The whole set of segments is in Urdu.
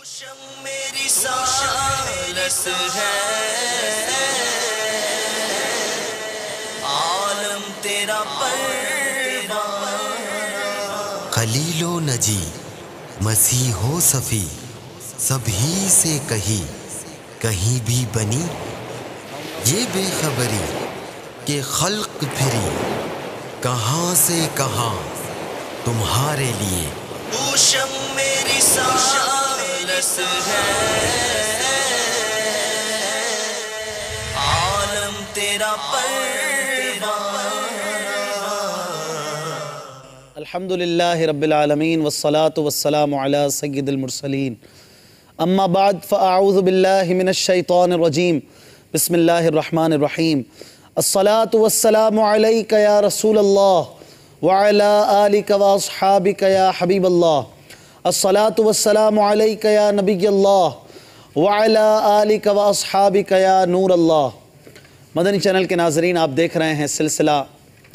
میری سالس ہے عالم تیرا پروانہ، خلیل و نجی مسیح و صفی سبھی سے کہیں بھی بنی یہ بے خبری کہ خلق پھری کہاں سے کہاں تمہارے لیے دوشم میری سالس ہے عالم تیرا پروانہ۔ الحمدللہ رب العالمین والصلاة والسلام علی سید المرسلین، اما بعد فاعوذ باللہ من الشیطان الرجیم، بسم اللہ الرحمن الرحیم۔ الصلاة والسلام علیک یا رسول اللہ وعلی آلک واصحابک یا حبیب اللہ۔ الصلاة والسلام علیک یا نبی اللہ وعلی آلک واصحابک یا نور اللہ۔ مدنی چینل کے ناظرین، آپ دیکھ رہے ہیں سلسلہ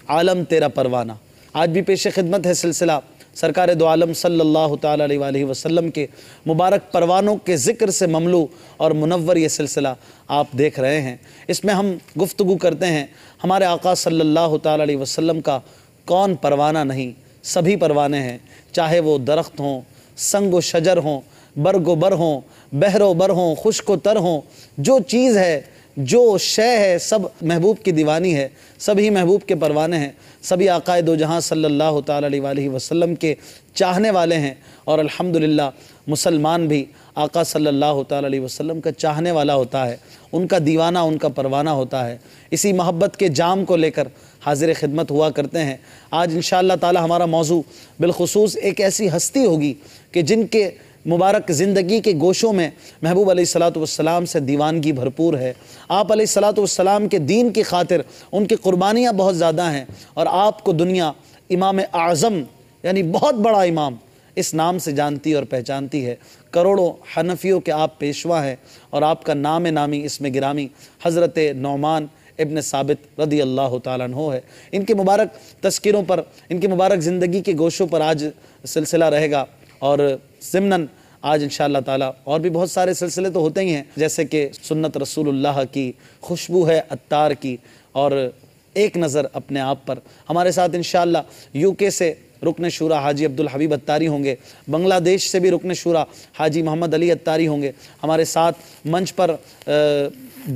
عالم تیرا پروانہ۔ آج بھی پیش خدمت ہے سلسلہ سرکار دو عالم صلی اللہ تعالیٰ علیہ وآلہ وسلم کے مبارک پروانوں کے ذکر سے مملو اور منور یہ سلسلہ آپ دیکھ رہے ہیں۔ اس میں ہم گفتگو کرتے ہیں ہمارے آقا صلی اللہ تعالیٰ علیہ وسلم کا کون پروانہ نہیں، سبھی پروانے ہیں، چاہے وہ درخت ہوں، سنگ و شجر ہوں، برگ و بر ہوں، بحر و بر ہوں، خشک و تر ہوں، جو چیز ہے، جو شے ہے، سب محبوب کی دیوانی ہے، سبھی محبوب کے پروانے ہیں، سبھی آقا دو جہاں صلی اللہ تعالیٰ علیہ وآلہ وسلم کے چاہنے والے ہیں، اور الحمدللہ مسلمان بھی آقا صلی اللہ تعالیٰ علیہ وسلم کا چاہنے والا ہوتا ہے، ان کا دیوانہ، ان کا پروانہ ہوتا ہے۔ اسی محبت کے جام کو لے کر حاضر خدمت ہوا کرتے ہیں۔ آج انشاءاللہ تعالی ہمارا موضوع بالخصوص ایک ایسی ہستی ہوگی کہ جن کے مبارک زندگی کے گوشوں میں محبوب علیہ السلام سے دیوانگی بھرپور ہے۔ آپ علیہ السلام کے دین کی خاطر ان کی قربانیاں بہت زیادہ ہیں، اور آپ کو دنیا امام اعظم یعنی بہت بڑا امام اس نام سے جانتی اور پہچانتی ہے۔ کروڑوں حنفیوں کے آپ پیشوا ہیں، اور آپ کا نام نامی اسم گرامی حضرت نعمان ابن ثابت رضی اللہ تعالیٰ عنہ ہے۔ ان کے مبارک تذکروں پر، ان کے مبارک زندگی کے گوشوں پر آج سلسلہ رہے گا، اور ضمناً آج انشاءاللہ تعالیٰ اور بھی بہت سارے سلسلے تو ہوتے ہی ہیں، جیسے کہ سنت رسول اللہ کی، خوشبو ہے عطار کی، اور ایک نظر اپنے آپ پر۔ ہمارے ساتھ انشاءاللہ یو کے سے رکن شورا حاجی عبدالحبیب عطاری ہوں گے، بنگلہ دیش سے بھی رکن شورا حاجی محمد علی عطاری ہوں گے۔ ہمارے ساتھ منچ پر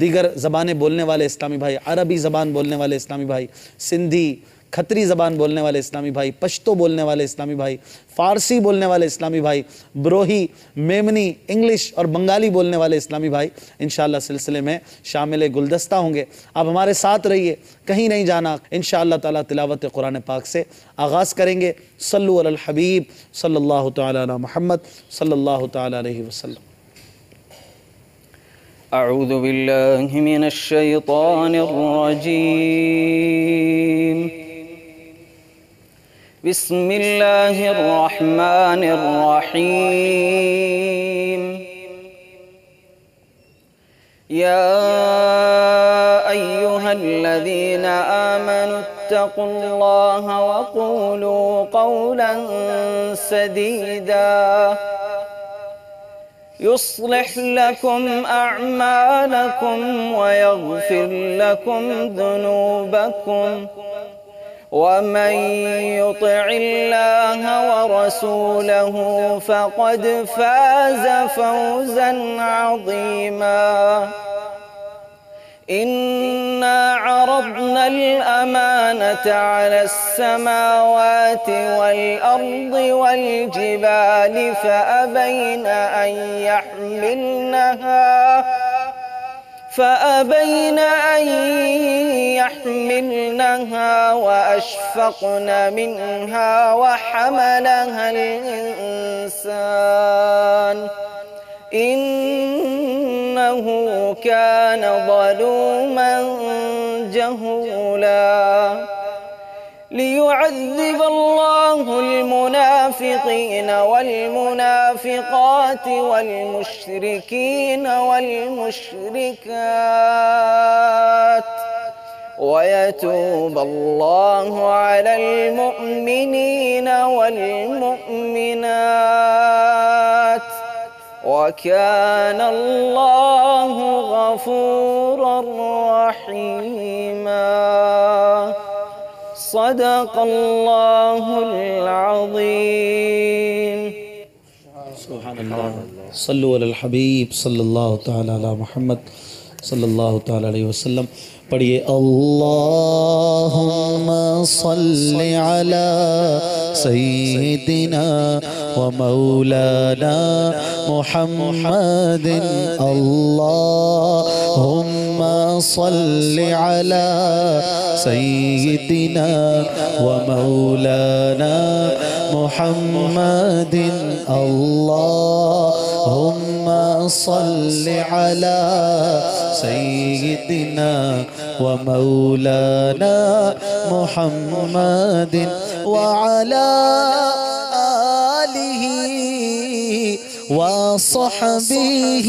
دیگر زبانیں بولنے والے اسلامی بھائی، عربی زبان بولنے والے اسلامی بھائی، سندھی، کھتری زبان بولنے والے اسلامی بھائی، پشتو بولنے والے اسلامی بھائی، فارسی بولنے والے اسلامی بھائی، بروہی، میمنی، انگلش اور بنگالی بولنے والے اسلامی بھائی انشاءاللہ سلسلے میں شامل گلدستہ ہوں گے۔ آپ ہمارے ساتھ رہیے، کہیں نہیں جانا۔ انشاءاللہ تعالیٰ تلاوت قرآن پاک سے آغاز کریں گے۔ صلو علی الحبیب صلی اللہ تعالیٰ علی محمد صلی اللہ تعالیٰ علیہ وسلم۔ اعوذ باللہ من الشیطان الرجیم، بسم اللہ الرحمن الرحیم۔ یا ایہا الذین آمنوا اتقوا اللہ وقولوا قولا سدیدا يصلح لكم أعمالكم ويغفر لكم ذنوبكم، ومن يطع الله ورسوله فقد فاز فوزا عظيما۔ إنا عرضنا الأمانة على السماوات والأرض والجبال فأبين أن يحملنها وأشفقن منها وحملها الإنسان إنه كان ظلوما جهولا۔ ليعذب الله المنافقين والمنافقات والمشركين والمشركات، ويتوب الله على المؤمنين والمؤمنات، وكان الله غفورا رحيما صدق الله العظيم سبحان اللہ صلو علی الحبیب صلی اللہ تعالی علی محمد صلی اللہ تعالی علیہ وسلم. پڑھیے اللہم صلی علی سیدنا و مولانا محمد. اللہم صلی علی سیدنا و مولانا محمد. اللہم صلی علی سیدنا و مولانا محمد وعلى آلہ وصحبہ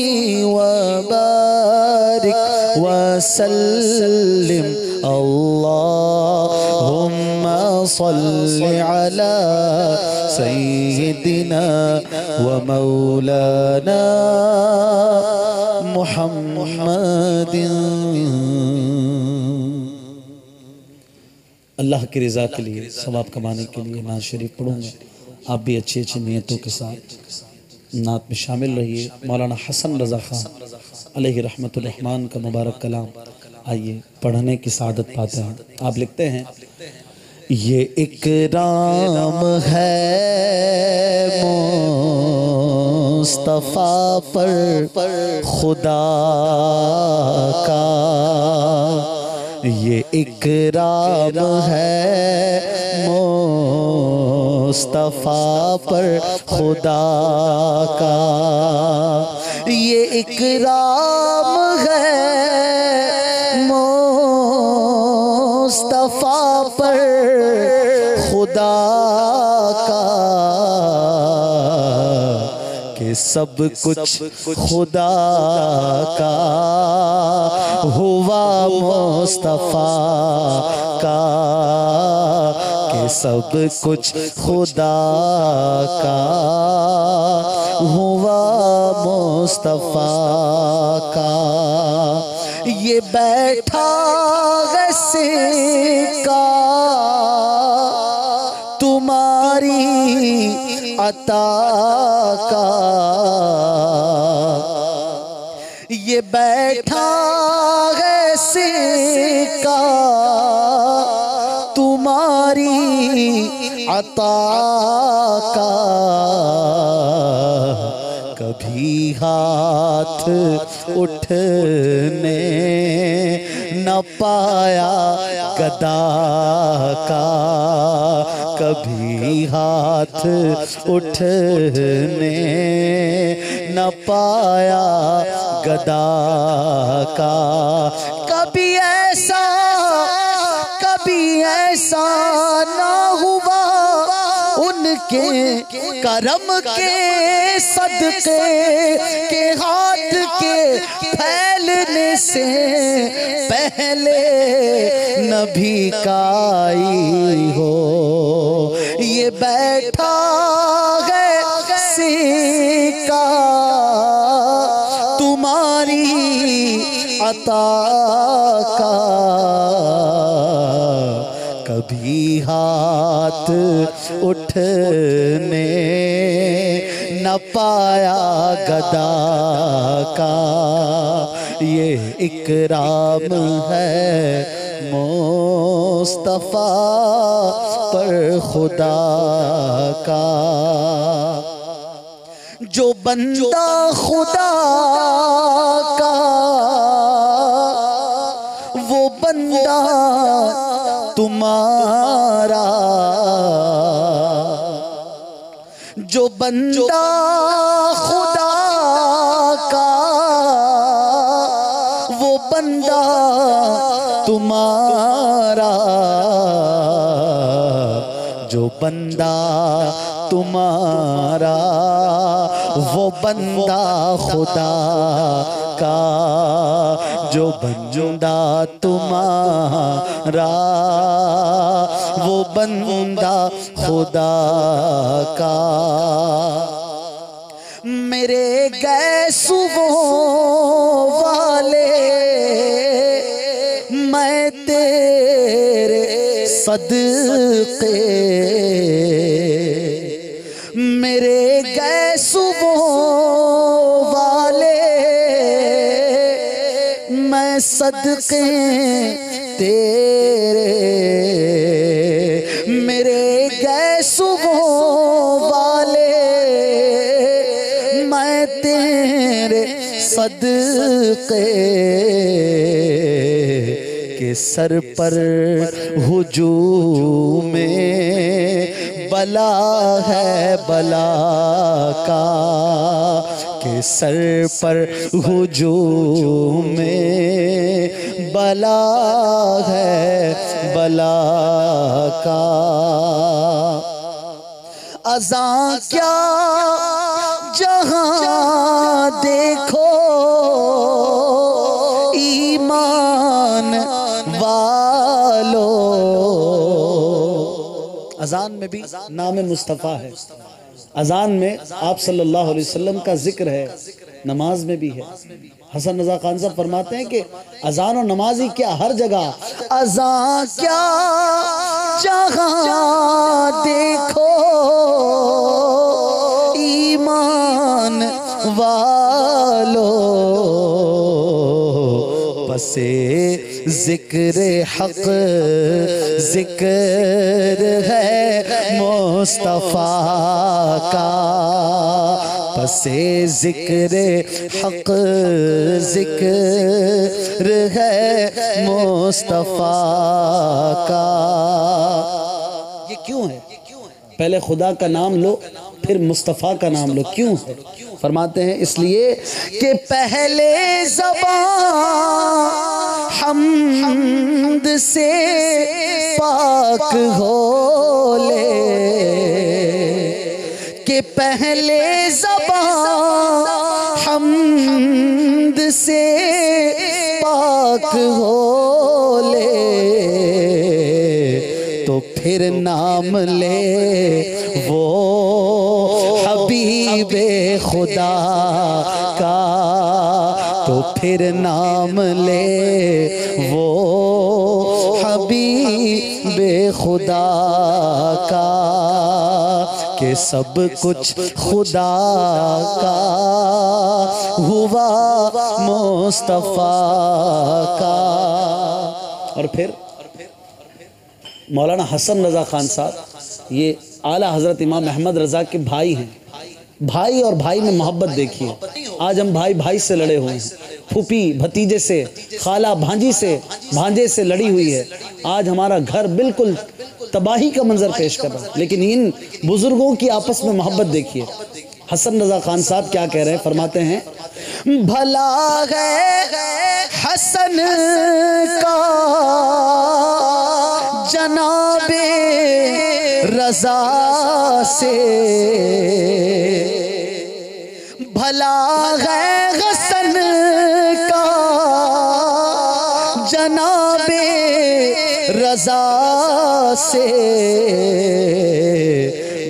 وبارک وسلم. اللہم صلی علی سیدنا و مولانا محمد. اللہ کی رضا کے لیے ثواب کمانے کے لیے نعت شریف پڑھوں گا. آپ بھی اچھی اچھی نیتوں کے ساتھ نعت میں شامل رہیے. مولانا حسن رضا خان علیہ رحمت الرحمن کا مبارک کلام آئیے پڑھنے کی سعادت پاتے ہیں. آپ لکھتے ہیں یہ اکرام ہے مصطفیٰ پر خدا کا، یہ اکرام ہے مصطفیٰ پر خدا کا، یہ اکرام ہے مصطفیٰ پر خدا کا کہ سب کچھ خدا کا ہوا مصطفیٰ کا، کہ سب کچھ خدا کا ہوا مصطفیٰ کا. یہ بیٹھا ہے سکہ تمہاری عطا کا، یہ بیٹھا ہے سکہ تمہاری عطا کا، کبھی ہاتھ اٹھنے نہ پایا گدا کا، کبھی ہاتھ اٹھنے نہ پایا گدا کا. کبھی ایسا نہ ہوا ان کے کرم کے صدقے کے ہاتھ کے پھیلنے سے پہلے نبی کائی ہو. یہ بیٹھا ہے سکہ تمہاری عطا کا، کبھی ہاتھ اٹھنے نہ پایا گدا کا. یہ اکرام ہے مصطفیٰ پر خدا کا. جو بندہ خدا کا وہ بندہ تمہارا، جو بندہ خدا کا وہ بندہ تمہارا، جو بندہ تمہارا وہ بندہ خدا کا، جو بندہ تمہارا وہ بندہ خدا کا. میرے گیسووں والے میں تیرے صدقے میرے گیسووں والے میں صدقے تیرے میرے گیسووں والے میں تیرے صدقے کے سر پر ہجوم بلا ہے بلا کا کہ سر پر ہجوم بلا ہے بلا کا اذاں کیا جہاں دیکھو ایمان والو اذان میں بھی نام مصطفیٰ ہے اذان میں آپ صلی اللہ علیہ وسلم کا ذکر ہے نماز میں بھی ہے حسن رضا خان صاحب فرماتے ہیں کہ اذان و نمازی کیا ہر جگہ اذان کیا جہاں دیکھو ایمان والو بس ذکر حق ذکر ہے مصطفیٰ کا بس ذکر حق ذکر ہے مصطفیٰ کا یہ کیوں ہے پہلے خدا کا نام لو پھر مصطفیٰ کا نام لو کیوں ہے فرماتے ہیں اس لیے کہ پہلے زبان حمد سے پاک ہو لے کہ پہلے زبان حمد سے پاک ہو لے تو پھر نام لے وہ حبیب خدا کا تو پھر نام لے وہ حبیب خدا کا کہ سب کچھ خدا کا ہوا مصطفیٰ کا اور پھر مولانا حسن رضا خان صاحب یہ اعلیٰ حضرت امام احمد رضا کے بھائی ہیں بھائی اور بھائی میں محبت دیکھیے آج ہم بھائی بھائی سے لڑے ہوئے ہیں پھوپھی بھتیجے سے خالہ بھانجی سے بھانجے سے لڑی ہوئی ہے آج ہمارا گھر بالکل تباہی کا منظر پیش کر رہا ہے لیکن ان بزرگوں کی آپس میں محبت دیکھیے حسن رضا خان صاحب کیا کہہ رہے ہیں فرماتے ہیں بھلا ہے حسن کا جناب رضا سے بھلا ہے حسن کا جناب رضا سے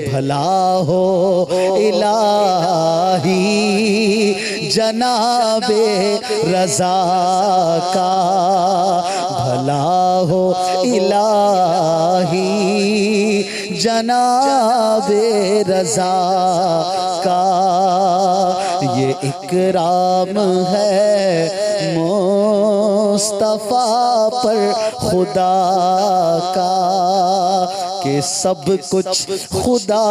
بھلا ہو الہی جناب رضا کا بھلا ہو الہی جناب رضا کا یہ اکرام ہے مصطفیٰ پر خدا کا کہ سب کچھ خدا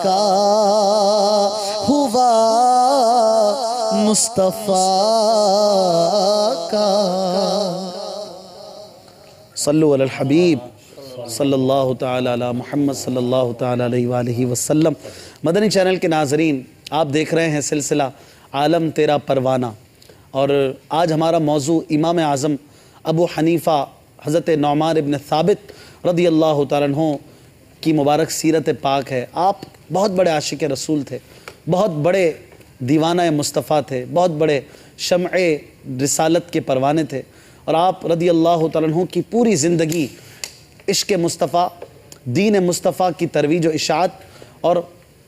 کا ہوا مصطفیٰ کا صلو علی الحبیب صلی اللہ تعالی علی محمد صلی اللہ تعالی علیہ وآلہ وسلم مدنی چینل کے ناظرین آپ دیکھ رہے ہیں سلسلہ عالم تیرا پروانہ اور آج ہمارا موضوع امام اعظم ابو حنیفہ حضرت نعمان ابن ثابت رضی اللہ تعالیٰ عنہ کی مبارک سیرت پاک ہے آپ بہت بڑے عاشق رسول تھے بہت بڑے دیوانہ مصطفیٰ تھے بہت بڑے شمع رسالت کے پروانے تھے اور آپ رضی اللہ تعالیٰ عنہ کی پوری زندگی عشق مصطفیٰ دین مصطفیٰ کی ترویج و اشاعت اور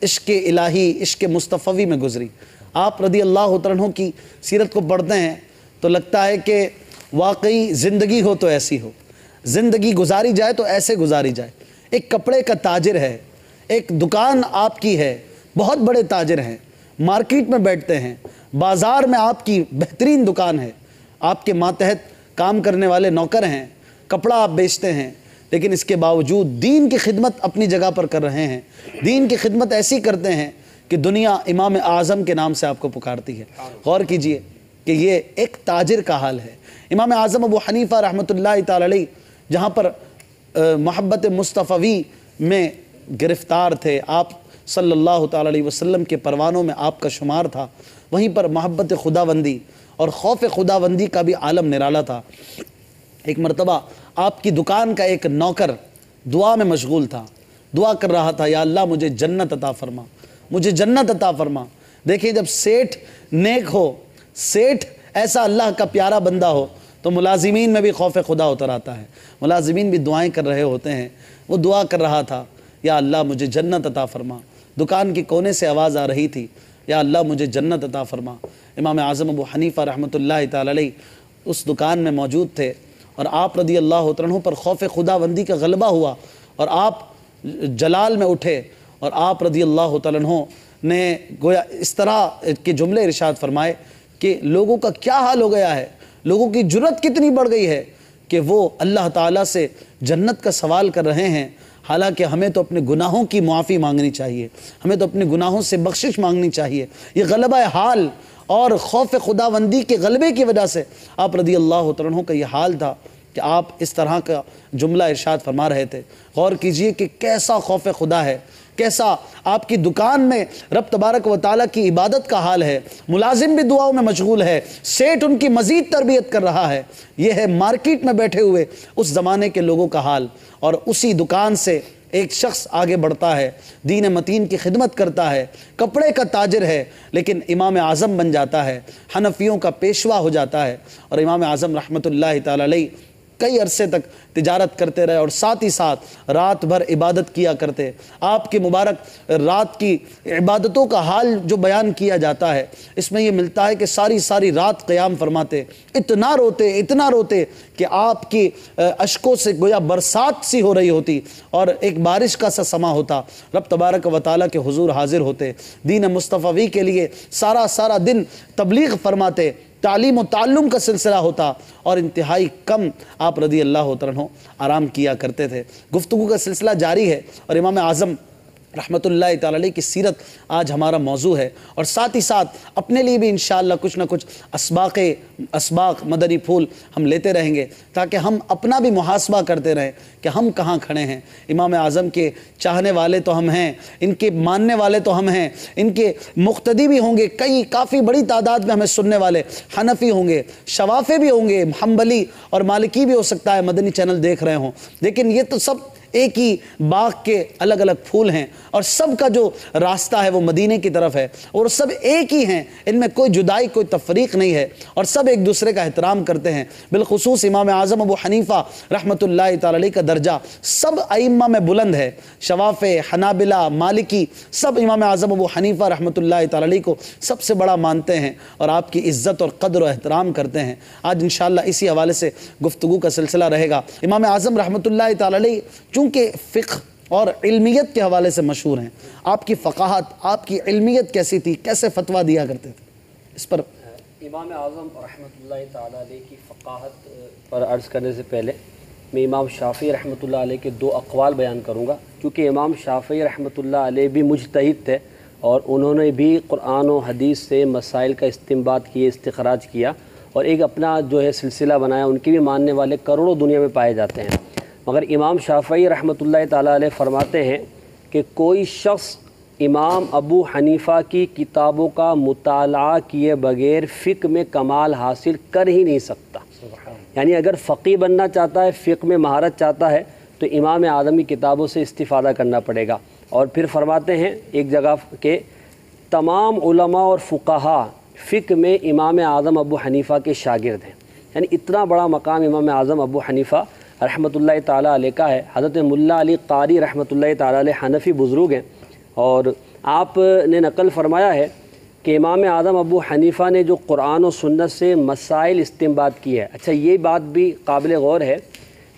عشق الہی، عشق مصطفی میں گزری۔ آپ رضی اللہ تعالیٰ عنہ کی سیرت کو پڑھتے ہیں تو لگتا ہے کہ واقعی زندگی ہو تو ایسی ہو، زندگی گزاری جائے تو ایسے گزاری جائے۔ ایک کپڑے کا تاجر ہے، ایک دکان آپ کی ہے، بہت بڑے تاجر ہیں، مارکیٹ میں بیٹھتے ہیں، بازار میں آپ کی بہترین دکان ہے، آپ کے ماتحت کام کرنے والے نوکر ہیں، کپڑا آپ بیچتے ہیں، لیکن اس کے باوجود دین کی خدمت اپنی جگہ پر کر رہے ہیں۔ دین کی خدمت ایسی کرتے ہیں کہ دنیا امام اعظم کے نام سے آپ کو پکارتی ہے۔ غور کیجئے کہ یہ ایک تاجر کا حال ہے۔ امام اعظم ابو حنیفہ رحمۃ اللہ تعالی علیہ جہاں پر محبت مصطفی میں گرفتار تھے، آپ صلی اللہ تعالی علیہ وسلم کے پروانوں میں آپ کا شمار تھا، وہیں پر محبت خداوندی اور خوف خداوندی کا بھی عالم نرالا تھا۔ ایک مرتبہ آپ کی دکان کا ایک نوکر دعا میں مشغول تھا، دعا کر رہا تھا، یا اللہ مجھے جنت عطا فرما، مجھے جنت عطا فرما۔ دیکھیں جب سیٹھ نیک ہو، سیٹھ ایسا اللہ کا پیارا بندہ ہو تو ملازمین میں بھی خوف خدا اتر آتا ہے، ملازمین بھی دعائیں کر رہے ہوتے ہیں۔ وہ دعا کر رہا تھا، یا اللہ مجھے جنت عطا فرما۔ دکان کے کونے سے آواز آ رہی تھی، یا اللہ مجھے جنت عطا فرما۔ امام اعظم ابو حنیفہ رحمۃ اللہ تعالی علیہ اس دکان میں موجود تھے، اور آپ رضی اللہ عنہ پر خوف خداوندی کا غلبہ ہوا، اور آپ جلال میں اٹھے، اور آپ رضی اللہ عنہ نے گویا اس طرح کے جملے ارشاد فرمائے کہ لوگوں کا کیا حال ہو گیا ہے، لوگوں کی جرت کتنی بڑھ گئی ہے کہ وہ اللہ تعالیٰ سے جنت کا سوال کر رہے ہیں، حالانکہ ہمیں تو اپنے گناہوں کی معافی مانگنی چاہیے، ہمیں تو اپنے گناہوں سے بخشش مانگنی چاہیے۔ یہ غلبہ حال اور خوف خداوندی کے غلبے کی وجہ سے آپ رضی اللہ عنہ کا یہ حال تھا کہ آپ اس طرح کا جملہ ارشاد فرما رہے تھے۔ غور کیجئے کہ کیسا خوف خدا ہے، کیسا آپ کی دکان میں رب تبارک و تعالیٰ کی عبادت کا حال ہے، ملازم بھی دعاؤں میں مشغول ہے، سیٹھ ان کی مزید تربیت کر رہا ہے۔ یہ ہے مارکیٹ میں بیٹھے ہوئے اس زمانے کے لوگوں کا حال، اور اسی دکان سے ایک شخص آگے بڑھتا ہے، دین متین کی خدمت کرتا ہے، کپڑے کا تاجر ہے، لیکن امام اعظم بن جاتا ہے، حنفیوں کا پیشوا ہو جاتا ہے۔ اور امام اعظم رحمۃ اللہ تعالی علیہ کئی عرصے تک تجارت کرتے رہے، اور ساتھ ہی ساتھ رات بھر عبادت کیا کرتے۔ آپ کی مبارک رات کی عبادتوں کا حال جو بیان کیا جاتا ہے، اس میں یہ ملتا ہے کہ ساری رات قیام فرماتے، اتنا روتے کہ آپ کی اشکوں سے گویا برسات سی ہو رہی ہوتی، اور ایک بارش کا سا سما ہوتا۔ رب تبارک و تعالیٰ کے حضور حاضر ہوتے، دین مصطفی کے لیے سارا دن تبلیغ فرماتے، تعلیم و تعلم کا سلسلہ ہوتا، اور انتہائی کم آپ رضی اللہ عنہ آرام کیا کرتے تھے۔ گفتگو کا سلسلہ جاری ہے، اور امام اعظم رحمۃ اللہ تعالی علیہ کی سیرت آج ہمارا موضوع ہے، اور ساتھ ہی ساتھ اپنے لیے بھی انشاءاللہ کچھ نہ کچھ اسباق مدنی پھول ہم لیتے رہیں گے، تاکہ ہم اپنا بھی محاسبہ کرتے رہیں کہ ہم کہاں کھڑے ہیں۔ امام اعظم کے چاہنے والے تو ہم ہیں، ان کے ماننے والے تو ہم ہیں، ان کے مقتدی بھی ہوں گے، کافی بڑی تعداد میں ہمیں سننے والے حنفی ہوں گے، شوافی بھی ہوں گے، حنبلی اور مالکی بھی ہو سکتا ہے مدنی چینل دیکھ رہے ہوں، لیکن یہ تو سب ایک ہی باغ کے الگ الگ پھول ہیں، اور سب کا جو راستہ ہے وہ مدینے کی طرف ہے، اور سب ایک ہی ہیں، ان میں کوئی جدائی کوئی تفریق نہیں ہے، اور سب ایک دوسرے کا احترام کرتے ہیں۔ بالخصوص امام اعظم ابو حنیفہ رحمۃ اللہ تعالی علیہ کا درجہ سب ائمہ میں بلند ہے، شوافی، حنابلہ، مالکی، سب امام اعظم ابو حنیفہ رحمۃ اللہ تعالی علیہ کو سب سے بڑا مانتے ہیں، اور آپ کی عزت اور قدر و احترام کرتے ہیں۔ آج انشاءاللہ اسی حوالے سے گفتگو کا سلسلہ رہے گا۔ امام اعظم رحمۃ اللہ تعالی علیہ چونکہ فقہ اور علمیت کے حوالے سے مشہور ہیں، آپ کی فقاہت، آپ کی علمیت کیسی تھی، کیسے فتویٰ دیا کرتے تھے، اس پر امام اعظم رحمۃ اللہ تعالیٰ علیہ کی فقاہت پر عرض کرنے سے پہلے میں امام شافعی رحمۃ اللہ علیہ کے دو اقوال بیان کروں گا، کیونکہ امام شافعی رحمۃ اللہ علیہ بھی مجتہد تھے، اور انہوں نے بھی قرآن و حدیث سے مسائل کا استنباط کیے، استخراج کیا، اور ایک اپنا جو ہے سلسلہ بنایا۔ ان کے بھی ماننے والے کروڑوں دنیا میں پائے جاتے ہیں، مگر امام شافعی رحمۃ اللہ تعالیٰ علیہ فرماتے ہیں کہ کوئی شخص امام ابو حنیفہ کی کتابوں کا مطالعہ کیے بغیر فقہ میں کمال حاصل کر ہی نہیں سکتا۔ یعنی اگر فقیہ بننا چاہتا ہے، فقہ میں مہارت چاہتا ہے، تو امام اعظم کی کتابوں سے استفادہ کرنا پڑے گا۔ اور پھر فرماتے ہیں ایک جگہ کہ تمام علماء اور فقہا فقہ میں امام اعظم ابو حنیفہ کے شاگرد ہیں، یعنی اتنا بڑا مقام امام اعظم ابو حنیفہ رحمۃ اللہ تعالیٰ علیہ کا ہے۔ حضرت ملا علی قاری رحمۃ اللہ تعالیٰ علیہ حنفی بزرگ ہیں، اور آپ نے نقل فرمایا ہے کہ امام اعظم ابو حنیفہ نے جو قرآن و سنت سے مسائل استنباط کی ہے. اچھا یہ بات بھی قابل غور ہے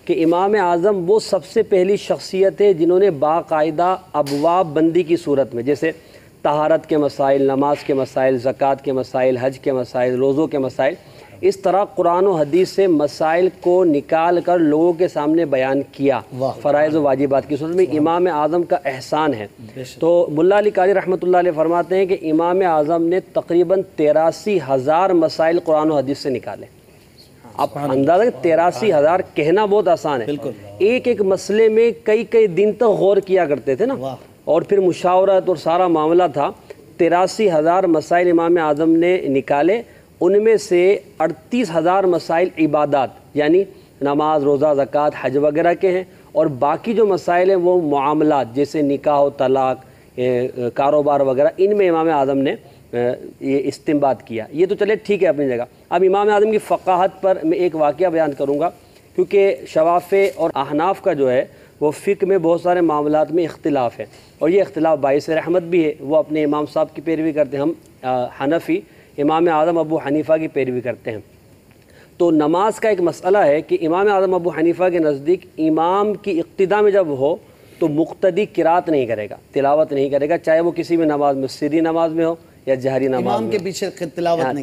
کہ امام اعظم وہ سب سے پہلی شخصیت ہے جنہوں نے باقاعدہ ابواب بندی کی صورت میں، جیسے طہارت کے مسائل، نماز کے مسائل، زکوٰۃ کے مسائل، حج کے مسائل، روزوں کے مسائل، اس طرح قرآن و حدیث سے مسائل کو نکال کر لوگوں کے سامنے بیان کیا فرائض و واجبات کی صورت میں. امام اعظم کا احسان ہے. تو ملا علی قاری رحمۃ اللہ علیہ فرماتے ہیں کہ امام اعظم نے تقریباً 83,000 مسائل قرآن و حدیث سے نکالے. آپ اندازہ 83,000 کہنا بہت آسان ہے، ایک ایک مسئلے میں کئی کئی دن تک غور کیا کرتے تھے نا، اور پھر مشاورت اور سارا معاملہ تھا. 83,000 مسائل امام اعظم نے نکالے. ان میں سے 38,000 مسائل عبادات یعنی نماز، روزہ، زکوٰۃ، حج وغیرہ کے ہیں، اور باقی جو مسائل ہیں وہ معاملات جیسے نکاح و طلاق، کاروبار وغیرہ، ان میں امام اعظم نے یہ استنباط کیا. یہ تو چلے ٹھیک ہے اپنی جگہ. اب امام اعظم کی فقاہت پر میں ایک واقعہ بیان کروں گا، کیونکہ شوافع اور احناف کا جو ہے وہ فقہ میں بہت سارے معاملات میں اختلاف ہے، اور یہ اختلاف باعث رحمت بھی ہے. وہ اپنے امام صاحب کی پیروی کرتے ہیں، ہم حنفی امام اعظم ابو حنیفہ کی پیروی کرتے ہیں. تو نماز کا ایک مسئلہ ہے کہ امام اعظم ابو حنیفہ کے نزدیک امام کی اقتداء میں جب ہو تو مقتدی قرات نہیں کرے گا، تلاوت نہیں کرے گا، چاہے وہ کسی بھی نماز میں، سری نماز میں ہو یا جہری نماز میں. امام کے پیچھے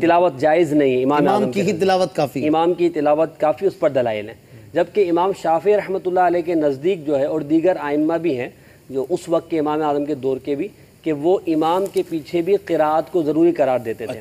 تلاوت جائز نہیں ہے. امام کی ہی تلاوت کافی، امام کی تلاوت کافی، اس پر دلائل ہیں. جبکہ امام شافعی رحمۃ اللہ علیہ کے نزدیک جو ہے، اور دیگر ائمہ بھی ہیں جو اس وقت کے امام اعظم کے دور کے بھی، کہ وہ امام کے پیچھے بھی قراءت کو ضروری قرار دیتے تھے.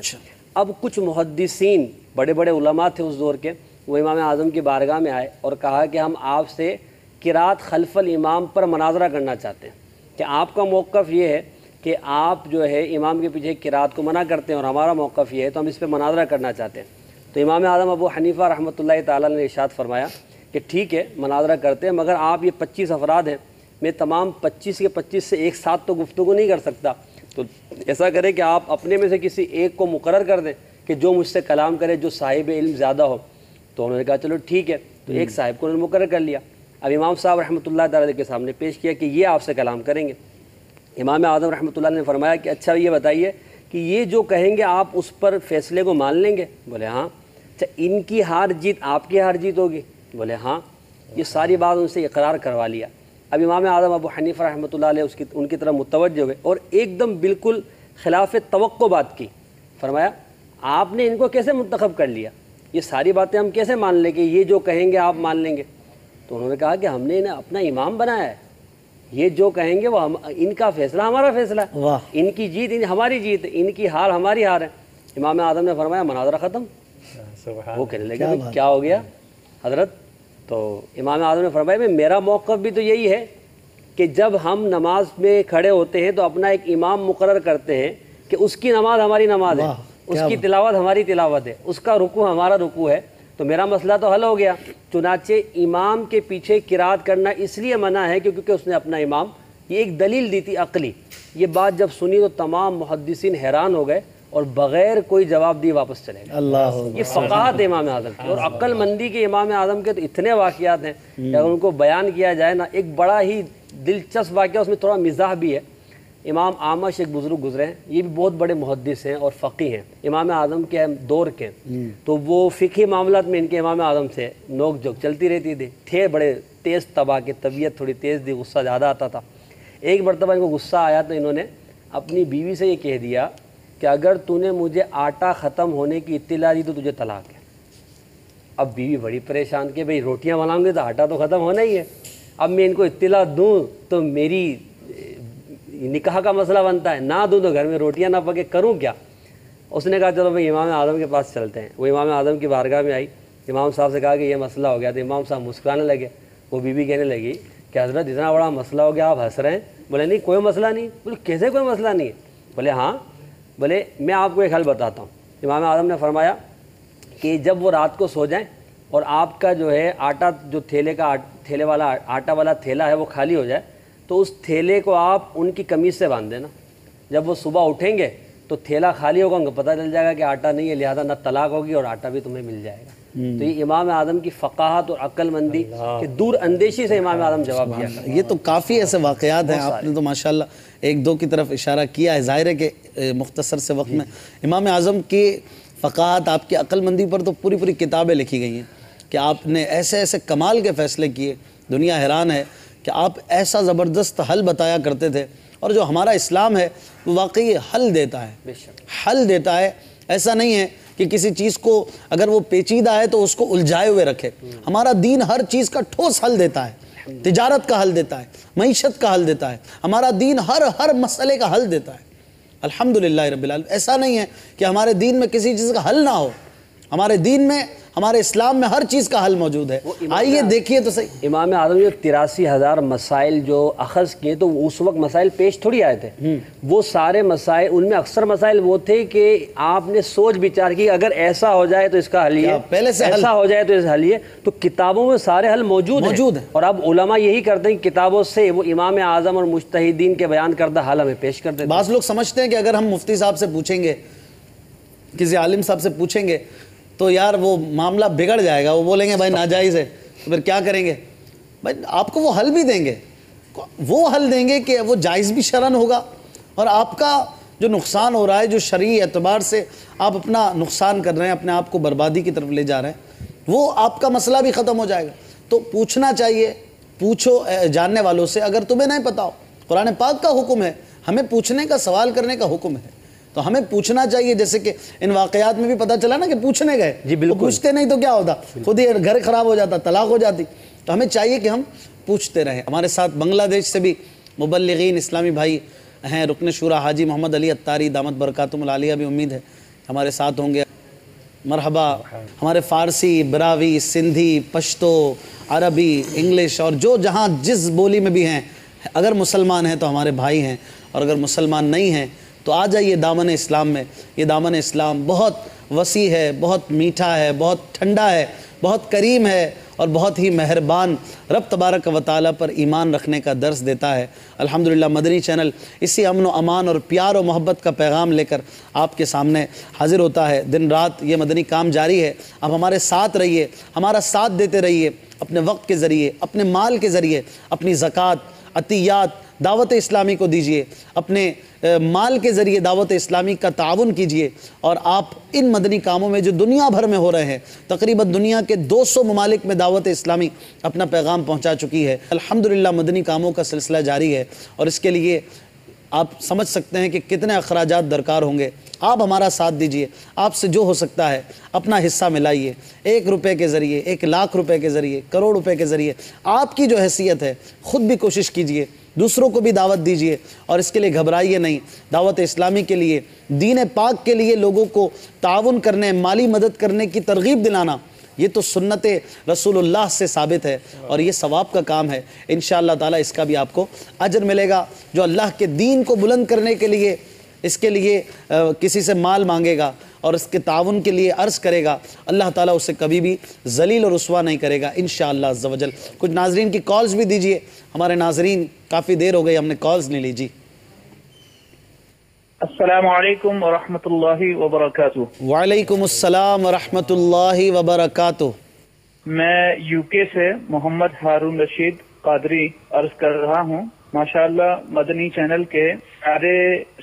اب کچھ محدثین، بڑے بڑے علماء تھے اس دور کے، وہ امام اعظم کی بارگاہ میں آئے اور کہا کہ ہم آپ سے قراءت خلف الامام پر مناظرہ کرنا چاہتے ہیں، کہ آپ کا موقف یہ ہے کہ آپ جو ہے امام کے پیچھے قراءت کو منع کرتے ہیں، اور ہمارا موقف یہ ہے، تو ہم اس پہ مناظرہ کرنا چاہتے ہیں. تو امام اعظم ابو حنیفہ رحمۃ اللہ تعالیٰ نے ارشاد فرمایا کہ ٹھیک ہے مناظرہ کرتے ہیں، مگر آپ یہ 25 افراد ہیں، میں تمام 25 کے 25 سے ایک ساتھ تو گفتگو نہیں کر سکتا. تو ایسا کرے کہ آپ اپنے میں سے کسی ایک کو مقرر کر دیں کہ جو مجھ سے کلام کرے، جو صاحب علم زیادہ ہو. تو انہوں نے کہا چلو ٹھیک ہے. تو ایک صاحب کو انہوں نے مقرر کر لیا. اب امام صاحب رحمۃ اللہ تعالیٰ کے سامنے پیش کیا کہ یہ آپ سے کلام کریں گے. امام اعظم رحمۃ اللہ نے فرمایا کہ اچھا یہ بتائیے کہ یہ جو کہیں گے آپ اس پر فیصلے کو مان لیں گے؟ بولے ہاں. اچھا ان کی ہار جیت آپ کی ہار جیت ہوگی؟ بولے ہاں. یہ ساری بات ان سے اقرار کروا لیا. اب امام اعظم ابو حنیفہ رحمۃ اللہ علیہ ان کی طرف متوجہ ہوئے اور ایک دم بالکل خلاف توقع بات کی. فرمایا آپ نے ان کو کیسے منتخب کر لیا؟ یہ ساری باتیں ہم کیسے مان لیں کہ یہ جو کہیں گے آپ مان لیں گے؟ تو انہوں نے کہا کہ ہم نے انہیں اپنا امام بنایا ہے، یہ جو کہیں گے وہ ان کا فیصلہ ہمارا فیصلہ ہے، ان کی جیت ہماری جیت ہے، ان کی ہار ہماری ہار ہے. امام اعظم نے فرمایا مناظرہ ختم. وہ کہنے لگے کیا ہو گیا حضرت؟ تو امام اعظم نے فرمایا میرا موقف بھی تو یہی ہے کہ جب ہم نماز میں کھڑے ہوتے ہیں تو اپنا ایک امام مقرر کرتے ہیں کہ اس کی نماز ہماری نماز ہے، اس کی تلاوت ہماری تلاوت ہے، اس کا رکوع ہمارا رکوع ہے. تو میرا مسئلہ تو حل ہو گیا. چنانچہ امام کے پیچھے قرات کرنا اس لیے منع ہے کیونکہ اس نے اپنا امام، یہ ایک دلیل دی تھی عقلی. یہ بات جب سنی تو تمام محدثین حیران ہو گئے اور بغیر کوئی جواب دیے واپس چلے گئے. یہ فقاہت ہے امام اعظم کی، اور عقل مندی کے امام اعظم کے تو اتنے واقعات ہیں کہ اگر ان کو بیان کیا جائے نا. ایک بڑا ہی دلچسپ واقعہ، اس میں تھوڑا مزاح بھی ہے. امام اعمش ایک بزرگ گزرے ہیں، یہ بھی بہت بڑے محدث ہیں اور فقیہ ہیں، امام اعظم کے دور کے. تو وہ فقہی معاملات میں ان کے امام اعظم سے نوک جھوک چلتی رہتی تھی. تھے بڑے تیز طبع کے، طبیعت تھوڑی تیز تھی، غصہ زیادہ آتا تھا. ایک مرتبہ ان کو غصہ آیا تو انہوں نے اپنی بیوی سے یہ کہہ دیا کہ اگر تو نے مجھے آٹا ختم ہونے کی اطلاع دی تو تجھے طلاق ہے. اب بیوی بڑی پریشان کہ بھئی روٹیاں بناؤں گے تو آٹا تو ختم ہونا ہی ہے، اب میں ان کو اطلاع دوں تو میری نکاح کا مسئلہ بنتا ہے، نہ دوں تو گھر میں روٹیاں نہ پکے، کروں کیا؟ اس نے کہا چلو بھئی امام اعظم کے پاس چلتے ہیں. وہ امام اعظم کی بارگاہ میں آئی، امام صاحب سے کہا کہ یہ مسئلہ ہو گیا. تو امام صاحب مسکرانے لگے. وہ بیوی کہنے لگی کہ حضرت اتنا بڑا مسئلہ ہو گیا آپ ہنس رہے ہیں؟ بولے نہیں کوئی مسئلہ نہیں. بولے کیسے کوئی مسئلہ نہیں ہے؟ بولے ہاں. بولے میں آپ کو ایک حل بتاتا ہوں. امام اعظم نے فرمایا کہ جب وہ رات کو سو جائیں اور آپ کا جو ہے آٹا، جو تھیلے والا آٹا والا تھیلا ہے وہ خالی ہو جائے تو اس تھیلے کو آپ ان کی قمیض سے باندھ دینا. جب وہ صبح اٹھیں گے تو تھیلا خالی ہوگا، ان کو پتہ چل جائے گا کہ آٹا نہیں ہے، لہٰذا نہ طلاق ہوگی اور آٹا بھی تمہیں مل جائے گا. تو یہ امام اعظم کی فقاہت اور عقل مندی کہ دور اندیشی سے امام اعظم جواب دیا کرتے یہ تو کافی ایسے واقعات ہیں، آپ نے تو ماشاءاللہ ایک دو کی طرف اشارہ کیا ہے، ظاہر ہے کہ مختصر سے وقت میں امام اعظم کی فقاہت، آپ کی عقل مندی پر تو پوری پوری کتابیں لکھی گئی ہیں کہ آپ نے ایسے ایسے کمال کے فیصلے کیے، دنیا حیران ہے کہ آپ ایسا زبردست حل بتایا کرتے تھے، اور جو ہمارا اسلام ہے وہ واقعی حل دیتا ہے، حل دیتا ہے، ایسا نہیں ہے کہ کسی چیز کو اگر وہ پیچیدہ ہے تو اس کو الجھائے ہوئے رکھے۔ ہمارا دین ہر چیز کا ٹھوس حل دیتا ہے، تجارت کا حل دیتا ہے، معیشت کا حل دیتا ہے، ہمارا دین ہر مسئلے کا حل دیتا ہے، الحمدللہ رب العالمین۔ ایسا نہیں ہے کہ ہمارے دین میں کسی چیز کا حل نہ ہو، ہمارے دین میں، ہمارے اسلام میں ہر چیز کا حل موجود ہے۔ آئیے دیکھیے تو صحیح، امام اعظم جو 83,000 مسائل جو اخذ کیے تو اس وقت مسائل پیش تھوڑی آئے تھے، وہ سارے مسائل، ان میں اکثر مسائل وہ تھے کہ آپ نے سوچ بچار کی اگر ایسا ہو جائے تو اس کا حل یہ، پہلے سے ایسا ہو جائے تو اس حل یہ، تو کتابوں میں سارے حل موجود ہیں، اور اب علماء یہی کرتے ہیں کہ کتابوں سے وہ امام اعظم اور مجتہدین کے بیان کردہ حل ہمیں پیش کرتے ہیں۔ بعض لوگ سمجھتے ہیں کہ اگر ہم مفتی صاحب سے پوچھیں گے، کسی عالم صاحب سے پوچھیں گے تو یار وہ معاملہ بگڑ جائے گا، وہ بولیں گے بھائی ناجائز ہے، تو پھر کیا کریں گے؟ بھائی آپ کو وہ حل بھی دیں گے، وہ حل دیں گے کہ وہ جائز بھی شرعاً ہوگا، اور آپ کا جو نقصان ہو رہا ہے، جو شرعی اعتبار سے آپ اپنا نقصان کر رہے ہیں، اپنے آپ کو بربادی کی طرف لے جا رہے ہیں، وہ آپ کا مسئلہ بھی ختم ہو جائے گا۔ تو پوچھنا چاہیے، پوچھو جاننے والوں سے، اگر تمہیں نہیں پتا ہو، قرآن پاک کا حکم ہے، ہمیں پوچھنے کا، سوال کرنے کا حکم ہے، تو ہمیں پوچھنا چاہیے۔ جیسے کہ ان واقعات میں بھی پتہ چلا نا کہ پوچھنے گئے، جی بالکل، پوچھتے نہیں تو کیا ہوتا، خود ہی گھر خراب ہو جاتا، طلاق ہو جاتی۔ تو ہمیں چاہیے کہ ہم پوچھتے رہیں۔ ہمارے ساتھ بنگلہ دیش سے بھی مبلغین اسلامی بھائی ہیں، رکن شورا حاجی محمد علی اتاری دامت برکاتہم العالیہ بھی امید ہے ہمارے ساتھ ہوں گے۔ مرحبا۔ ہمارے فارسی، براوی، سندھی، پشتو، عربی، انگلش اور جو جہاں جس بولی میں بھی ہیں، اگر مسلمان ہیں تو ہمارے بھائی ہیں، اور اگر مسلمان نہیں ہیں تو آ جائیے دامن اسلام میں۔ یہ دامن اسلام بہت وسیع ہے، بہت میٹھا ہے، بہت ٹھنڈا ہے، بہت کریم ہے، اور بہت ہی مہربان، رب تبارک و تعالیٰ پر ایمان رکھنے کا درس دیتا ہے۔ الحمدللہ مدنی چینل اسی امن و امان اور پیار و محبت کا پیغام لے کر آپ کے سامنے حاضر ہوتا ہے۔ دن رات یہ مدنی کام جاری ہے، آپ ہمارے ساتھ رہیے، ہمارا ساتھ دیتے رہیے، اپنے وقت کے ذریعے، اپنے مال کے ذریعے، اپنی زکوٰۃ، عطیات دعوت اسلامی کو دیجئے، اپنے مال کے ذریعے دعوت اسلامی کا تعاون کیجئے، اور آپ ان مدنی کاموں میں جو دنیا بھر میں ہو رہے ہیں، تقریباً دنیا کے 200 ممالک میں دعوت اسلامی اپنا پیغام پہنچا چکی ہے۔ الحمدللہ مدنی کاموں کا سلسلہ جاری ہے، اور اس کے لیے آپ سمجھ سکتے ہیں کہ کتنے اخراجات درکار ہوں گے۔ آپ ہمارا ساتھ دیجئے، آپ سے جو ہو سکتا ہے اپنا حصہ ملائیے، 1 روپے کے ذریعے، 1 لاکھ روپے کے ذریعے، کروڑ روپے کے ذریعے، آپ کی جو حیثیت ہے خود بھی کوشش کیجئے، دوسروں کو بھی دعوت دیجئے، اور اس کے لیے گھبرائیے نہیں۔ دعوت اسلامی کے لیے، دین پاک کے لیے لوگوں کو تعاون کرنے، مالی مدد کرنے کی ترغیب دلانا، یہ تو سنت رسول اللہ سے ثابت ہے، اور یہ ثواب کا کام ہے۔ انشاءاللہ تعالیٰ اس کا بھی آپ کو اجر ملے گا۔ جو اللہ کے دین کو بلند کرنے کے لیے، اس کے لیے کسی سے مال مانگے گا اور اس کے تعاون کے لیے عرض کرے گا، اللہ تعالیٰ اسے کبھی بھی ذلیل اور رسوا نہیں کرے گا انشاءاللہ عز و جل۔ کچھ ناظرین کی کالز بھی دیجئے، ہمارے ناظرین کافی دیر ہو گئی، ہم نے کالز نہیں لی۔ جی السلام علیکم ورحمۃ اللہ وبرکاتہ۔ وعلیکم السلام ورحمۃ اللہ وبرکاتہ۔ میں یو کے سے محمد ہارون رشید قادری عرض کر رہا ہوں۔ ماشاءاللہ مدنی چینل کے سارے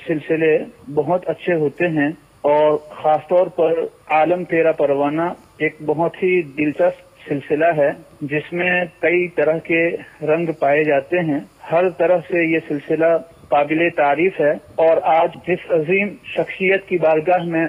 سلسلے بہت اچھے ہوتے ہیں، اور خاص طور پر عالم تیرا پروانہ ایک بہت ہی دلچسپ سلسلہ ہے، جس میں کئی طرح کے رنگ پائے جاتے ہیں۔ ہر طرح سے یہ سلسلہ قابل تعریف ہے، اور آج جس عظیم شخصیت کی بارگاہ میں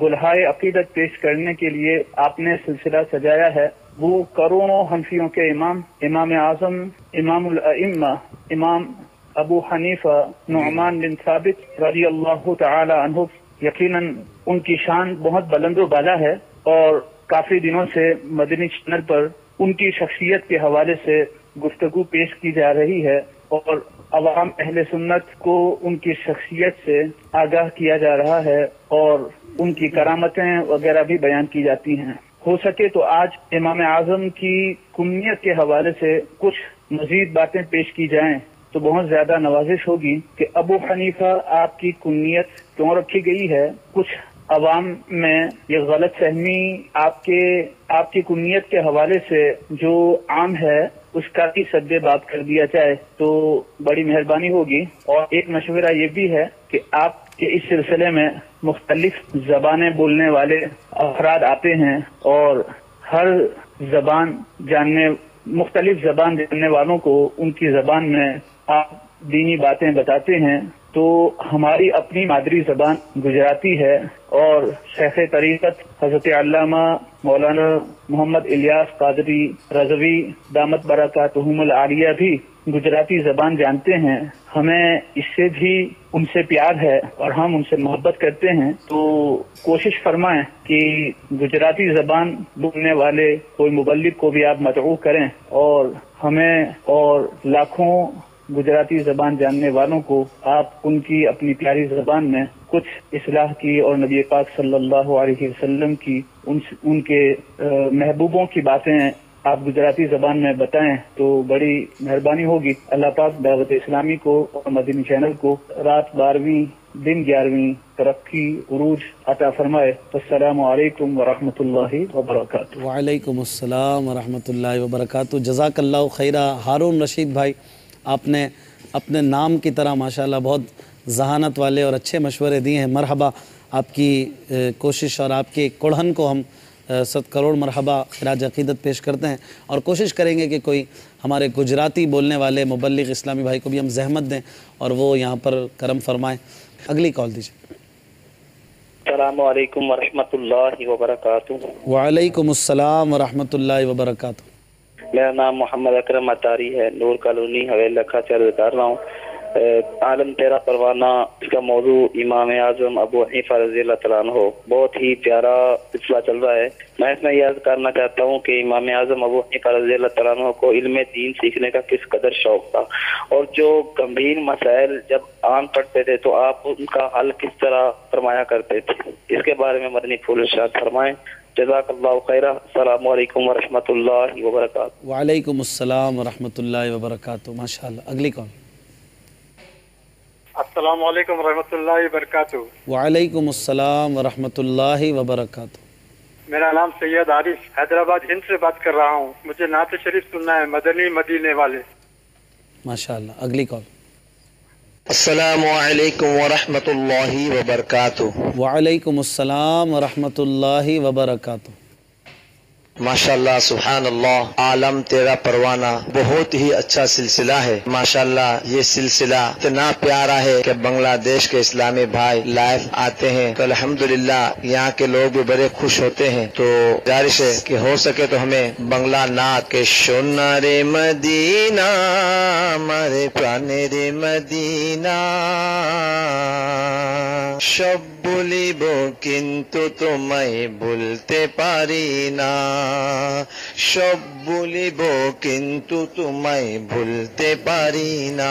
گلہائے عقیدت پیش کرنے کے لیے آپ نے سلسلہ سجایا ہے، وہ کروڑوں حنفیوں کے امام، امام اعظم، امام الائمہ، امام ابو حنیفہ نعمان بن ثابت رضی اللہ تعالی عنہ۔ یقیناً ان کی شان بہت بلند و بالا ہے، اور کافی دنوں سے مدنی چینل پر ان کی شخصیت کے حوالے سے گفتگو پیش کی جا رہی ہے، اور عوام اہل سنت کو ان کی شخصیت سے آگاہ کیا جا رہا ہے، اور ان کی کرامتیں وغیرہ بھی بیان کی جاتی ہیں۔ ہو سکے تو آج امام اعظم کی کنیت کے حوالے سے کچھ مزید باتیں پیش کی جائیں تو بہت زیادہ نوازش ہوگی کہ ابو حنیفہ آپ کی کنیت کیوں رکھی گئی ہے، کچھ عوام میں یہ غلط فہمی آپ کی کنیت کے حوالے سے جو عام ہے اس کا بھی سد باب کر دیا جائے تو بڑی مہربانی ہوگی. اور ایک مشورہ یہ بھی ہے کہ آپ کے اس سلسلے میں مختلف زبانیں بولنے والے افراد آتے ہیں اور ہر مختلف زبان جاننے والوں کو ان کی زبان میں آپ دینی باتیں بتاتے ہیں. تو ہماری اپنی مادری زبان گجراتی ہے اور شیخ طریقت حضرت علامہ مولانا محمد الیاس قادری رضوی دامت برکاتہم العالیہ بھی گجراتی زبان جانتے ہیں. ہمیں اس سے بھی ان سے پیار ہے اور ہم ان سے محبت کرتے ہیں. تو کوشش فرمائیں کہ گجراتی زبان بولنے والے کوئی مبلغ کو بھی آپ مدعو کریں اور ہمیں اور لاکھوں گجراتی زبان جاننے والوں کو آپ ان کی اپنی پیاری زبان میں کچھ اصلاح کی اور نبی پاک صلی اللہ علیہ وسلم کی ان کے محبوبوں کی باتیں آپ گجراتی زبان میں بتائیں تو بڑی مہربانی ہوگی. اللہ پاک دعوت اسلامی کو اور مدنی چینل کو رات 12ویں دن 11ویں ترقی عروج عطا فرمائے. السلام علیکم ورحمۃ اللہ وبرکاتہ. وعلیکم السلام ورحمۃ اللہ وبرکاتہ. جزاک اللہ خیرہ. ہارون رشید بھائی، آپ نے اپنے نام کی طرح ماشاءاللہ بہت ذہانت والے اور اچھے مشورے دیے ہیں. مرحبا. آپ کی کوشش اور آپ کے کڑھن کو ہم 100 کروڑ مرحبا خراج عقیدت پیش کرتے ہیں اور کوشش کریں گے کہ کوئی ہمارے گجراتی بولنے والے مبلغ اسلامی بھائی کو بھی ہم زحمت دیں اور وہ یہاں پر کرم فرمائیں. اگلی کال دیجیے. السلام علیکم ورحمۃ اللہ وبرکاتہ. وعلیکم السلام ورحمۃ اللہ وبرکاتہ. میرا نام محمد اکرم اتاری ہے، نور کالونی حویل لکھا سے عرض کر رہا ہوں. عالم تیرا پروانہ، اس کا موضوع امام اعظم ابو حنیفہ رضی اللہ تعالیٰ عنہ. بہت ہی پیارا سلسلہ چل رہا ہے. میں اس میں یہ عرض کرنا چاہتا ہوں کہ امام اعظم ابو حنیفہ رضی اللہ تعالیٰ عنہ کو علم دین سیکھنے کا کس قدر شوق تھا اور جو گمبھیر مسائل جب آن پڑتے تھے تو آپ ان کا حل کس طرح فرمایا کرتے تھے. اس کے بارے میں مدنی پھول ارشاد فرمائیں. جزاک اللہ خیرہ. السلام علیکم ورحمۃ اللہ وبرکاتہ. وعلیکم السلام ورحمۃ اللہ وبرکاتہ. ماشاءاللہ. اگلی کال. السلام علیکم ورحمۃ اللہ وبرکاتہ. وعلیکم السلام ورحمۃ اللہ وبرکاتہ. میرا نام سید عارف حیدرآباد ہند سے بات کر رہا ہوں. مجھے نعت شریف سننا ہے، مدنی مدینے والے. ماشاءاللہ. اگلی کال. السلام علیکم ورحمۃ اللہ وبرکاتہ. وعلیکم السلام ورحمۃ اللہ وبرکاتہ. ماشاءاللہ سبحان اللہ. عالم تیرا پروانہ بہت ہی اچھا سلسلہ ہے. ماشاءاللہ یہ سلسلہ اتنا پیارا ہے کہ بنگلہ دیش کے اسلامی بھائی لائیو آتے ہیں تو الحمدللہ یہاں کے لوگ بھی بڑے خوش ہوتے ہیں. تو گزارش ہے کہ ہو سکے تو ہمیں بنگلہ نعت کے سونار مدینہ ہمارے پرانے رے مدینہ সব বলিব কিন্তু তোমায় বলতে পারি না, সব বলিব কিন্তু তোমায় ভুলতে পারি না.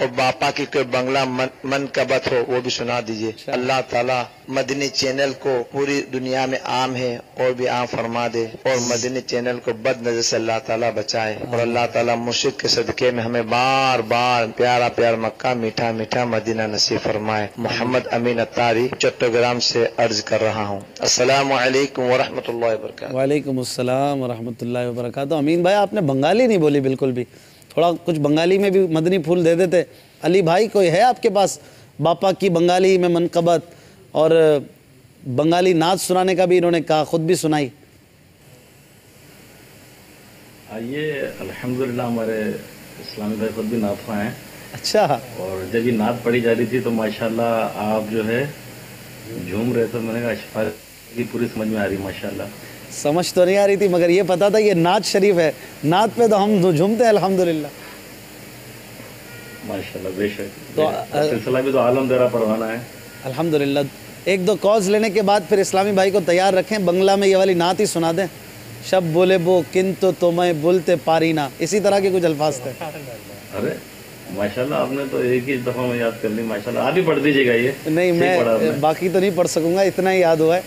اور باپا کی کوئی بنگلہ منقبت ہو وہ بھی سنا دیجیے. اللہ تعالیٰ مدنی چینل کو پوری دنیا میں عام ہے اور بھی عام فرما دے اور مدنی چینل کو بد نظر سے اللہ تعالیٰ بچائے اور اللہ تعالیٰ مرشد کے صدقے میں ہمیں بار بار پیارا پیار مکہ میٹھا میٹھا مدینہ نصیب فرمائے. محمد امین اتاری چٹوگرام سے عرض کر رہا ہوں. السلام علیکم ورحمۃ اللہ وبرکاتہ. وعلیکم السلام ورحمۃ اللہ وبرکاتہ. امین بھائی آپ نے بنگالی نہیں بولی بالکل بھی، تھوڑا کچھ بنگالی میں بھی مدنی پھول دے دیتے. علی بھائی کوئی ہے آپ کے پاس باپا کی بنگالی میں منقبت اور بنگالی نعت سنانے کا بھی انہوں نے کہا، خود بھی سنائی. یہ الحمدللہ ہمارے اسلامی بھائی خود بھی نعت خواہ ہیں. اچھا. اور جب یہ نعت پڑھی جا رہی تھی تو ماشاءاللہ آپ جو ہے جھوم رہے تھے. میں نے کہا اشفا کی پوری سمجھ میں آ رہی ماشاءاللہ. سمجھ تو نہیں آ رہی تھی مگر یہ پتا تھا یہ نعت شریف ہے، نعت پہ تو ہم جھومتے ہیں الحمدللہ. ماشاءاللہ بے شک. تو سلسلہ بھی تو عالم تیرا پروانہ ہے الحمدللہ. ایک دو کالز لینے کے بعد پھر اسلامی بھائی کو تیار رکھیں، بنگلہ میں یہ والی نعت ہی سنا دیں. شب بولے بو کنتو تمہیں بولتے پارینا، اسی طرح کے کچھ الفاظ تھے. ارے ماشاءاللہ آپ نے تو ایک ہی دفعہ میں یاد کر لی ماشاءاللہ. آپ ہی پڑھ دیجیے گا. یہ نہیں میں باقی تو نہیں پڑھ سکوں گا، اتنا ہی یاد ہوا ہے.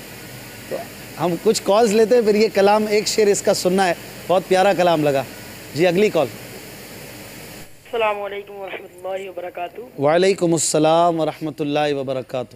تو ہم کچھ کالز لیتے ہیں پھر یہ کلام ایک شعر اس کا سننا ہے، بہت پیارا کلام لگا. جی اگلی کال. السلام علیکم ورحمۃ اللہ وبرکاتہ. وعلیکم السلام ورحمۃ اللہ وبرکاتہ.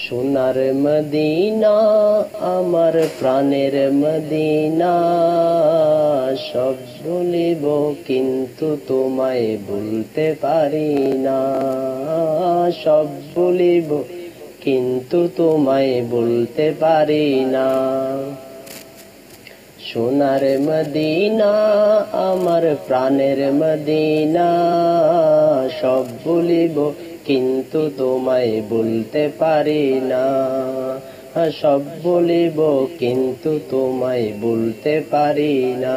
সোনার মদিনা আমার প্রাণের মদিনা সব ভুলিব কিন্তু তোমায় ভুলতে পারি না সব ভুলিব কিন্তু তোমায় ভুলতে পারি না সোনার মদিনা আমার প্রাণের মদিনা সব ভুলিব কিন্তু তোমায় ভুলতে পারি না সব বলিব কিন্তু তোমায় ভুলতে পারি না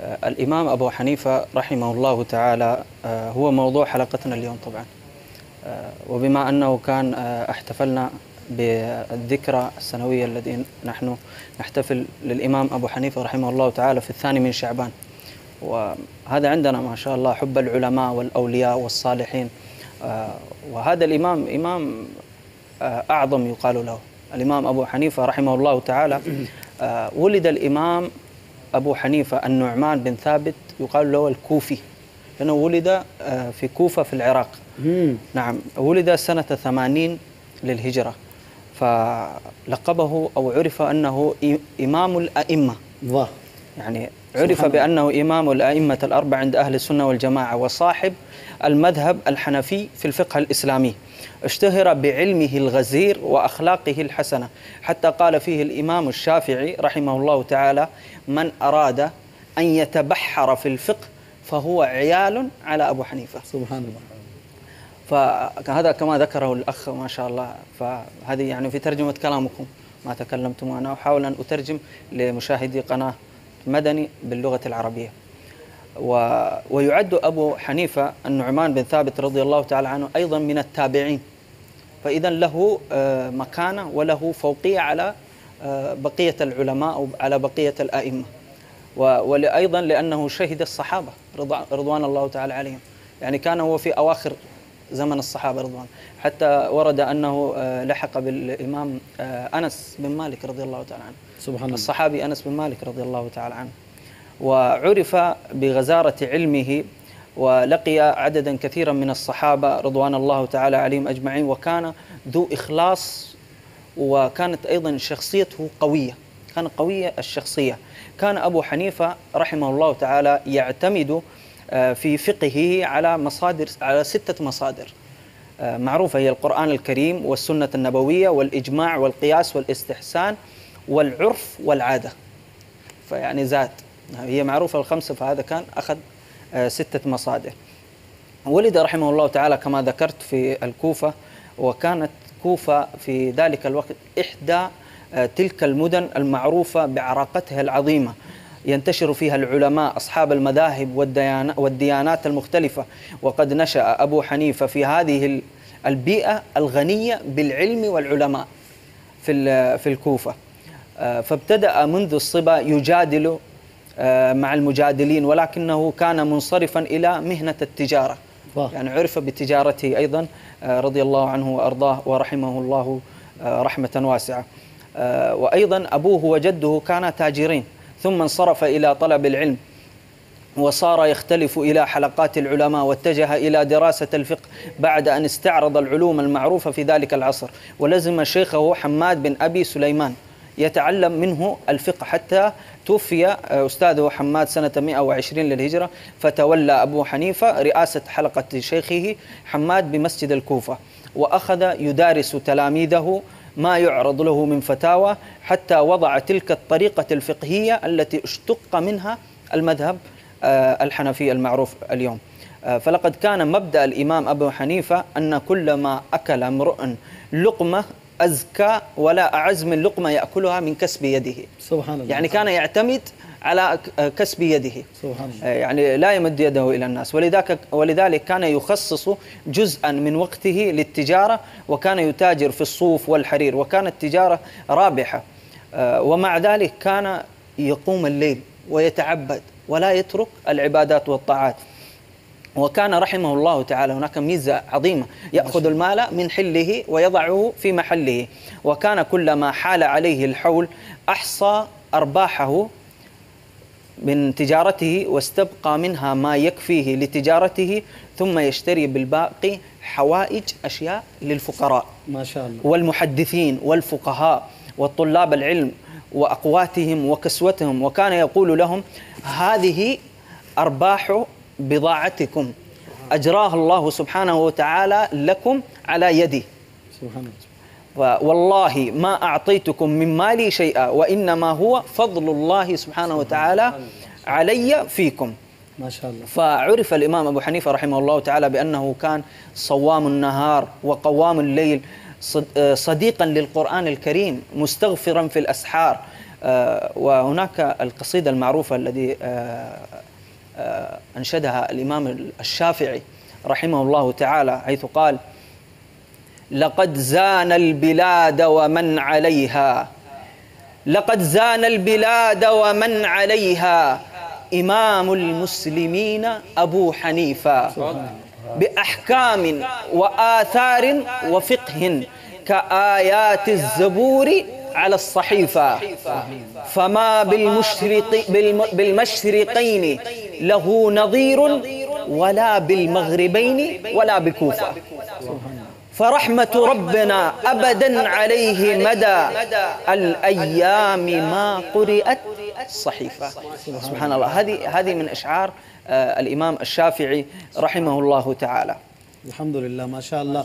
الإمام أبو حنيفة رحمه الله تعالى هو موضوع حلقتنا اليوم طبعا، وبما أنه كان احتفلنا بالذكرى السنوية التي نحن نحتفل للإمام أبو حنيفة رحمه الله تعالى في 2 من شعبان، وهذا عندنا ما شاء الله حب العلماء والأولياء والصالحين، وهذا الإمام إمام أعظم يقال له الإمام أبو حنيفة رحمه الله تعالى. ولد الإمام أبو حنيفة النعمان بن ثابت يقال له الكوفي، لأنه ولد في كوفة في العراق. نعم، ولد سنة 80 للهجرة، فلقبه أو عرف أنه إمام الأئمة. يعني عرف بأنه إمام الأئمة الأربعة عند أهل السنة والجماعة، وصاحب المذهب الحنفي في الفقه الإسلامي. اشتهر بعلمه الغزير وأخلاقه الحسنة، حتى قال فيه الإمام الشافعي رحمه الله تعالى: من أراد أن يتبحر في الفقه فهو عيال على أبو حنيفة. سبحان الله. فهذا كما ذكره الأخ ما شاء الله. فهذه يعني في ترجمة كلامكم ما تكلمتم، أنا أحاول أن أترجم لمشاهدي قناة مدني باللغة العربية. ويعد أبو حنيفة النعمان بن ثابت رضي الله تعالى عنه أيضا من التابعين، فإذا له مكانة وله فوقية على بقية العلماء أو على بقية الأئمة، وأيضا لأنه شهد الصحابة رضوان الله تعالى عليهم، يعني كان هو في أواخر زمن الصحابة رضوان، حتى ورد أنه لحق بالإمام أنس بن مالك رضي الله تعالى عنه، سبحان الله، الصحابي أنس بن مالك رضي الله تعالى عنه، وعرف بغزارة علمه ولقي عددا كثيرا من الصحابة رضوان الله تعالى عليهم أجمعين، وكان ذو إخلاص، وكانت أيضا شخصيته قوية، كان قوية الشخصية. كان أبو حنيفة رحمه الله تعالى يعتمد في فقهه على 6 مصادر معروفة، هي القرآن الكريم والسنة النبوية والإجماع والقياس والاستحسان والعرف والعادة، فيعني زاد، هي معروفة ال5، فهذا كان أخذ 6 مصادر. ولد رحمه الله تعالى كما ذكرت في الكوفة، وكانت كوفة في ذلك الوقت إحدى تلك المدن المعروفة بعراقتها العظيمة، ينتشر فيها العلماء أصحاب المذاهب والديانات المختلفة، وقد نشأ أبو حنيفة في هذه البيئة الغنية بالعلم والعلماء في الكوفة، فابتدأ منذ الصبا يجادل مع المجادلين، ولكنه كان منصرفا إلى مهنة التجارة، يعني عرف بتجارته أيضا رضي الله عنه وأرضاه ورحمه الله رحمة واسعة. وأيضا أبوه وجده كانا تاجرين، ثم انصرف إلى طلب العلم، وصار يختلف إلى حلقات العلماء، واتجه إلى دراسة الفقه بعد أن استعرض العلوم المعروفة في ذلك العصر، ولزم شيخه حماد بن أبي سليمان يتعلم منه الفقه، حتى توفي أستاذه حماد سنة 120 للهجرة، فتولى أبو حنيفة رئاسة حلقة شيخه حماد بمسجد الكوفة، وأخذ يدارس تلاميذه ما يعرض له من فتاوى، حتى وضع تلك الطريقة الفقهية التي اشتق منها المذهب الحنفي المعروف اليوم. فلقد كان مبدأ الإمام أبو حنيفة أن كل ما أكل امرؤ لقمة أزكى ولا أعز من لقمة يأكلها من كسب يده. سبحان الله. يعني كان يعتمد على كسب يده، سبحان الله، يعني لا يمد يده إلى الناس، ولذلك كان يخصص جزءا من وقته للتجارة، وكان يتاجر في الصوف والحرير، وكانت التجارة رابحة، ومع ذلك كان يقوم الليل ويتعبد ولا يترك العبادات والطاعات. وكان رحمه الله تعالى هناك ميزة عظيمة، يأخذ المال من حله ويضعه في محله، وكان كلما حال عليه الحول أحصى أرباحه من تجارته واستبقى منها ما يكفيه لتجارته، ثم يشتري بالباقي حوائج أشياء للفقراء ما شاء الله، والمحدثين والفقهاء والطلاب العلم وأقواتهم وكسوتهم، وكان يقول لهم: هذه أرباح بضاعتكم أجراها الله سبحانه وتعالى لكم على يدي، سبحان الله، والله ما أعطيتكم من مالي شيئا، وإنما هو فضل الله سبحانه وتعالى علي فيكم ما شاء الله. فعرف الإمام أبو حنيفة رحمه الله تعالى بأنه كان صوام النهار وقوام الليل، صديقا للقرآن الكريم، مستغفرا في الأسحار. وهناك القصيدة المعروفة الذي أنشدها الإمام الشافعي رحمه الله تعالى، حيث قال: لقد زان البلاد ومن عليها، لقد زان البلاد ومن عليها إمام المسلمين أبو حنيفة، بأحكام وآثار وفقه كآيات الزبور على الصحيفة، فما بالمشرقين له نظير ولا بالمغربين ولا بكوفة، فرحمة ربنا أبدا عليه مدى الأيام ما قرأت الصحيفة. سبحان الله. هذه من أشعار الإمام الشافعي رحمه الله تعالى. الحمد لله ما شاء الله.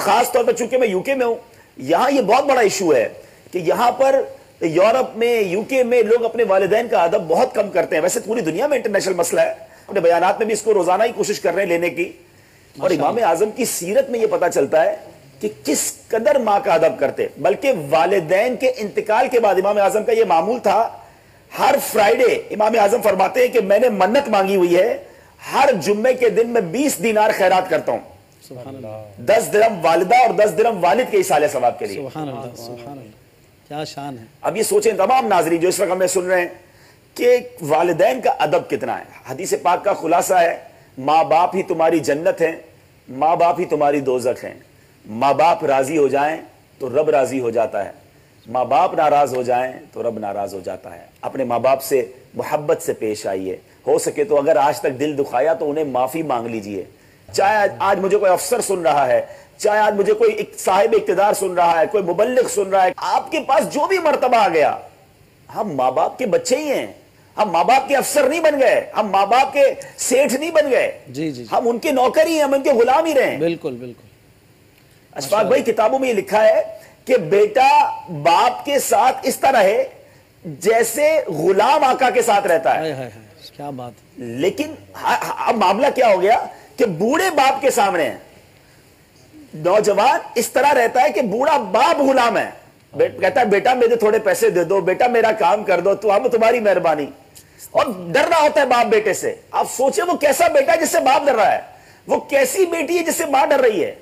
خاص طور پر چونکہ میں یوکے میں ہوں، یہاں یہ بہت بڑا ایشو ہے کہ یہاں پر یورپ میں، یوکے میں لوگ اپنے والدین کا ادب بہت کم کرتے ہیں. ویسے پوری دنیا میں انٹرنیشنل مسئلہ ہے، اپنے بیانات میں بھی اس کو روزانہ ہی کوشش کر رہے ہیں لینے کی. اور امام اعظم کی سیرت میں یہ پتا چلتا ہے کہ کس قدر ماں کا ادب کرتے. بلکہ والدین کے انتقال کے بعد امام اعظم کا یہ معمول تھا، ہر فرائیڈے امام اعظم فرماتے ہیں کہ میں نے منت مانگی ہوئی ہے، ہر جمعے کے دن میں 20 دینار خیرات کرتا ہوں، 10 درہم والدہ اور 10 درہم والد کے اصالہ ثواب کے لیے. سبحان اللہ، سبحان اللہ، کیا شان ہے. اب یہ سوچیں تمام ناظرین جو اس وقت ہمیں سن رہے ہیں کہ والدین کا ادب کتنا ہے. حدیث پاک کا خلاصہ ہے ماں باپ ہی تمہاری جنت ہیں، ماں باپ ہی تمہاری دوزخ ہیں. ماں باپ راضی ہو جائیں تو رب راضی ہو جاتا ہے، ماں باپ ناراض ہو جائیں تو رب ناراض ہو جاتا ہے. اپنے ماں باپ سے محبت سے پیش آئیے، ہو سکے تو اگر آج تک دل دکھایا تو انہیں معافی مانگ لیجئے. چاہے آج مجھے کوئی افسر سن رہا ہے، چاہے آج مجھے کوئی صاحب اقتدار سن رہا ہے، کوئی مبلغ سن رہا ہے، آپ کے پاس جو بھی مرتبہ آ گیا، ہم ماں باپ کے بچے ہی ہیں. ہم ماں باپ کے افسر نہیں بن گئے، ہم ماں باپ کے سیٹھ نہیں بن گئے. جی جی، ہم ان کے نوکر ہی ہیں، ہم ان کے غلام ہی رہے. بالکل بالکل. اشفاق بھائی کتابوں میں یہ لکھا ہے کہ بیٹا باپ کے ساتھ اس طرح ہے جیسے غلام آقا کے ساتھ رہتا ہے. کیا بات. لیکن اب معاملہ کیا ہو گیا کہ بوڑھے باپ کے سامنے ہیں، نوجوان اس طرح رہتا ہے کہ بوڑھا باپ غلام ہے. کہتا ہے بیٹا مجھے تھوڑے پیسے دے دو، بیٹا میرا کام کر دو، تو ہم تمہاری مہربانی. اور ڈر رہا ہوتا ہے باپ بیٹے سے. آپ سوچیں وہ کیسا بیٹا جس سے باپ ڈر رہا ہے، وہ کیسی بیٹی ہے جس سے ماں ڈر رہی ہے.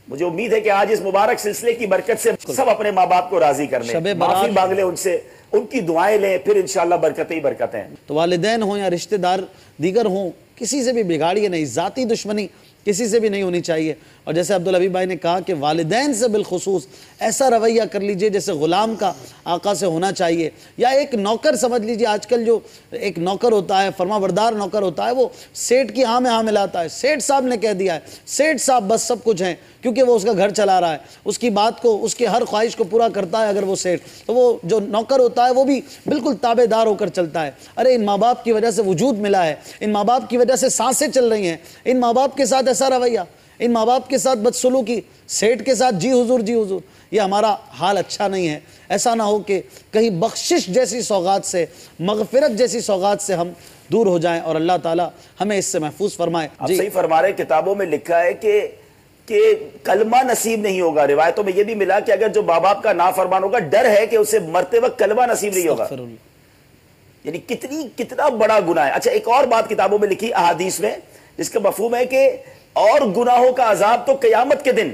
مجھے امید ہے کہ آج اس مبارک سلسلے کی برکت سے سب اپنے ماں باپ کو راضی کر لیں، معافی مانگ لیں ان سے، ان کی دعائیں لیں، پھر انشاءاللہ برکتیں ہی برکتیں. تو والدین ہوں یا رشتہ دار دیگر ہوں، کسی سے بھی بگاڑیے نہیں، ذاتی دشمنی کسی سے بھی نہیں ہونی چاہیے. اور جیسے عبدالحبیب بھائی نے کہا کہ والدین سے بالخصوص ایسا رویہ کر لیجئے جیسے غلام کا آقا سے ہونا چاہیے، یا ایک نوکر سمجھ لیجئے. آج کل جو ایک نوکر ہوتا ہے، فرما بردار نوکر ہوتا ہے، وہ سیٹ کی ہاں میں ہاں ملاتا ہے. سیٹ صاحب نے کہہ دیا ہے، سیٹ صاحب بس سب کچھ ہیں، کیونکہ وہ اس کا گھر چلا رہا ہے، اس کی بات کو، اس کی ہر خواہش کو پورا کرتا ہے. اگر وہ سیٹ، تو وہ جو نوکر ہوتا ہے وہ بھی بالکل تابع دار ہو کر چلتا ہے. ارے ان ماں باپ کی وجہ سے وجود ملا ہے، ان ماں باپ کی وجہ سے سانسیں چل رہی ہیں، ان ماں باپ کے ساتھ ایسا رویہ، ان ماں باپ کے ساتھ بدسلوکی، سیٹ کے ساتھ جی حضور جی حضور، یہ ہمارا حال اچھا نہیں ہے. ایسا نہ ہو کہ کہیں بخشش جیسی سوغات سے، مغفرت جیسی سوغات سے ہم دور ہو جائیں، اور اللہ تعالی ہمیں اس سے محفوظ فرمائے. آپ صحیح فرما رہے. کتابوں میں لکھا ہے کہ کلمہ نصیب نہیں ہوگا. روایتوں میں یہ بھی ملا کہ اگر جو ماں باپ کا نافرمان ہوگا، ڈر ہے کہ اسے مرتے وقت کلمہ نصیب نہیں ہوگا. یعنی کتنا بڑا گناہ ہے. اچھا ایک اور بات کتابوں میں لکھی احادیث میں، جس کا مفہوم ہے کہ اور گناہوں کا عذاب تو قیامت کے دن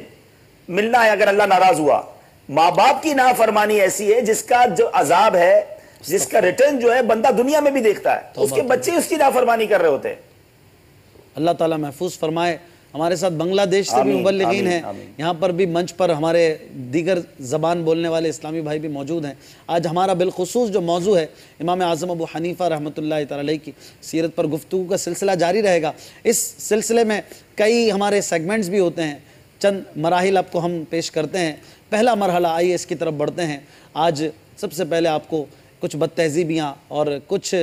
ملنا ہے اگر اللہ ناراض ہوا. ماں باپ کی نافرمانی ایسی ہے جس کا جو عذاب ہے، جس کا ریٹرن جو ہے بندہ دنیا میں بھی دیکھتا ہے. اس کے بچے اس کی نافرمانی کر رہے ہوتے ہیں. اللہ تعالیٰ محفوظ فرمائے. ہمارے ساتھ بنگلہ دیش سے بھی مبلغین ہیں، یہاں پر بھی منچ پر ہمارے دیگر زبان بولنے والے اسلامی بھائی بھی موجود ہیں. آج ہمارا بالخصوص جو موضوع ہے امام اعظم ابو حنیفہ رحمۃ اللہ تعالی علیہ کی سیرت پر گفتگو کا سلسلہ جاری رہے گا. اس سلسلے میں کئی ہمارے سیگمنٹس بھی ہوتے ہیں، چند مراحل آپ کو ہم پیش کرتے ہیں. پہلا مرحلہ، آئیے اس کی طرف بڑھتے ہیں. آج سب سے پہلے آپ کو کچھ بد تہذیبیاں اور کچھ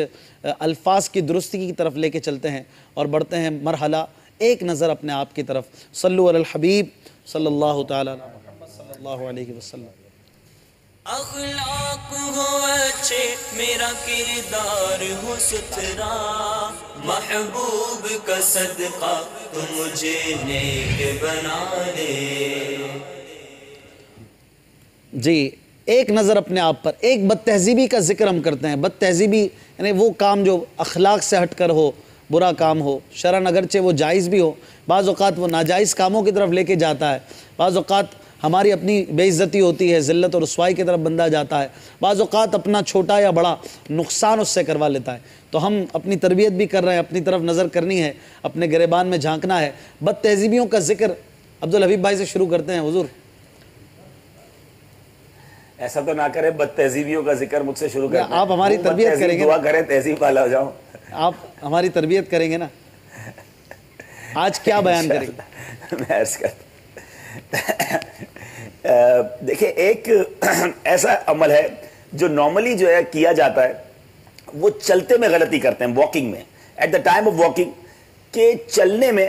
الفاظ کی درستی کی طرف لے کے چلتے ہیں، اور بڑھتے ہیں مرحلہ ایک نظر اپنے آپ کی طرف. صلو علی الحبیب صلی اللہ تعالی علی محمد صلی اللہ علیہ وسلم. اخلاق ہو اچھے، میرا کردار ہو ستھرا، محبوب کا صدقہ تو مجھے نیک بنا دے. جی ایک نظر اپنے آپ پر. ایک بد تہذیبی کا ذکر ہم کرتے ہیں. بد تہذیبی یعنی وہ کام جو اخلاق سے ہٹ کر ہو، برا کام ہو، شرعاً اگرچہ وہ جائز بھی ہو، بعض اوقات وہ ناجائز کاموں کی طرف لے کے جاتا ہے. بعض اوقات ہماری اپنی بے عزتی ہوتی ہے، ذلت اور رسوائی کی طرف بندہ جاتا ہے. بعض اوقات اپنا چھوٹا یا بڑا نقصان اس سے کروا لیتا ہے. تو ہم اپنی تربیت بھی کر رہے ہیں، اپنی طرف نظر کرنی ہے، اپنے گریبان میں جھانکنا ہے. بد تہذیبیوں کا ذکر عبدالحبیب بھائی سے شروع کرتے ہیں. حضور ایسا تو نہ کرے، بد تہذیبیوں کا ذکر مجھ سے شروع کریں. آپ ہماری تربیت کریں گے، دعا کریں تہذیب والا ہو جاؤں. آپ ہماری تربیت کریں گے نا. آج کیا بیان کریں گے؟ میں عرض کرتا دیکھیں، ایک ایسا عمل ہے جو نارملی جو ہے کیا جاتا ہے، وہ چلتے میں غلطی کرتے ہیں، واکنگ میں، at the time of walking, کہ چلنے میں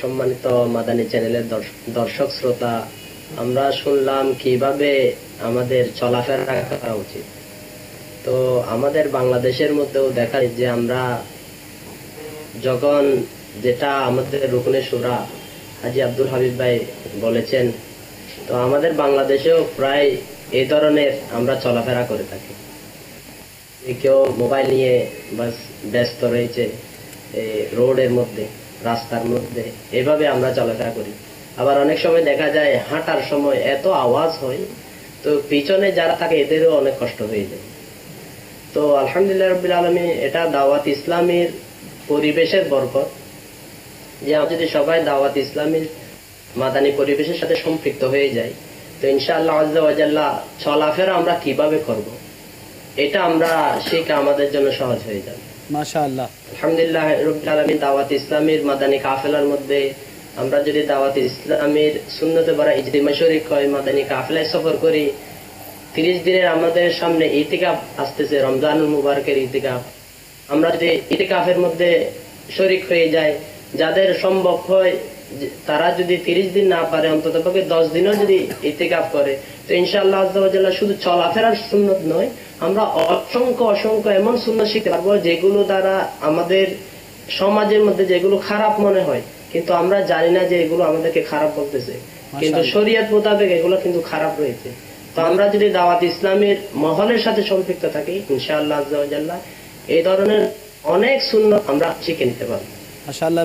সম্মানিত মাদানী চ্যানেলের দর্শক শ্রোতা, আমরা শুনলাম কিভাবে আমাদের চলাফেরা করা উচিত। তো আমাদের বাংলাদেশের মধ্যেও দেখা যায় যে আমরা যখন যেটা আমাদের রুকনে শুরা হাজী আব্দুল হাবিব ভাই বলেছেন, তো আমাদের বাংলাদেশেও প্রায় এই ধরনের আমরা চলাফেরা করে থাকি। কেউ মোবাইল নিয়ে বাস ব্যস্ত রয়েছে রোডের মধ্যে, রাস্তার মধ্যে, এভাবে আমরা চলাফেরা করি। আবার অনেক সময় দেখা যায় হাঁটার সময় এত আওয়াজ হয়, তো পিছনে যারা থাকে এদেরও অনেক কষ্ট হয়ে যায়। তো আলহামদুলিল্লাহ রাব্বিল আলামিন, এটা দাওয়াত ইসলামীর পরিবেশের বরকত যে আমরা যদি সবাই দাওয়াত ইসলামীর মাদানী পরিবেশের সাথে সম্পৃক্ত হয়ে যায়, তো ইনশাআল্লাহ আজ্জা ওয়া জাল্লা চলাফেরা আমরা কিভাবে করব এটা আমরা শেখা আমাদের জন্য সহজ হয়ে যাবে মাশাআল্লাহ। আলহামদুলিল্লাহ রাব্বিল আলামিন, দাওয়াত ইসলামীর মাদানী কাফেলার মধ্যে আমরা যদি দাওয়াত ইসলামীর সুন্নতে ভরা ইজতিমা শরীক হয়, মাদানী কাফেলায় সফর করি, 30 দিনের আমাদের সামনে ইতিকাফ আসতেছে, রমজানুল মুবারকের ইতিকাফ। আমরা যদি ইতিকাফের মধ্যে শরীক হয়ে যাই, যাদের সম্ভব হয় তারা যদি 30 দিন না পারে অন্তত পক্ষে 10 দিনও যদি ইতিকাফ করে, তো ইনশাআল্লাহ আজ্জা ওয়া জাল্লা শুধু চলাফেরার সুন্নত নয়, আমরা অসংখ্য অসংখ্য এমন সুন্নত শিখতে পারবো যেগুলো দ্বারা আমাদের সমাজের মধ্যে যেগুলো খারাপ মনে হয় কিন্তু আমরা জানি না যে এগুলো আমাদেরকে খারাপ বলতেছে, কিন্তু শরীয়ত মোতাবেক এগুলো কিন্তু খারাপ রয়েছে। তো আমরা যদি দাওয়াত ইসলামের মহলের সাথে সম্পৃক্ত থাকি ইনশাআল্লাহ আজ্জা ওয়া জাল্লা এই ধরনের অনেক সুন্নত আমরা শিখে নিতে পারবো মাশাআল্লাহ।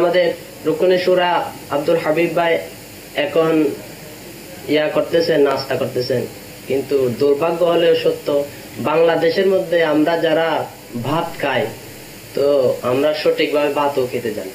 আমাদের রুকনে শুরা আব্দুল হাবিব ভাই এখন করতেছেন, নাস্তা করতেছেন, কিন্তু দুর্ভাগ্য হলেও সত্য বাংলাদেশের মধ্যে আমরা যারা ভাত খাই তো আমরা সঠিকভাবে ভাতও খেতে জানি।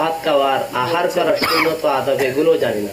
ভাত খাওয়ার আহার করার সুন্নত আদব এগুলো জানি না,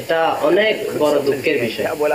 এটা অনেক বড় দুঃখের বিষয়।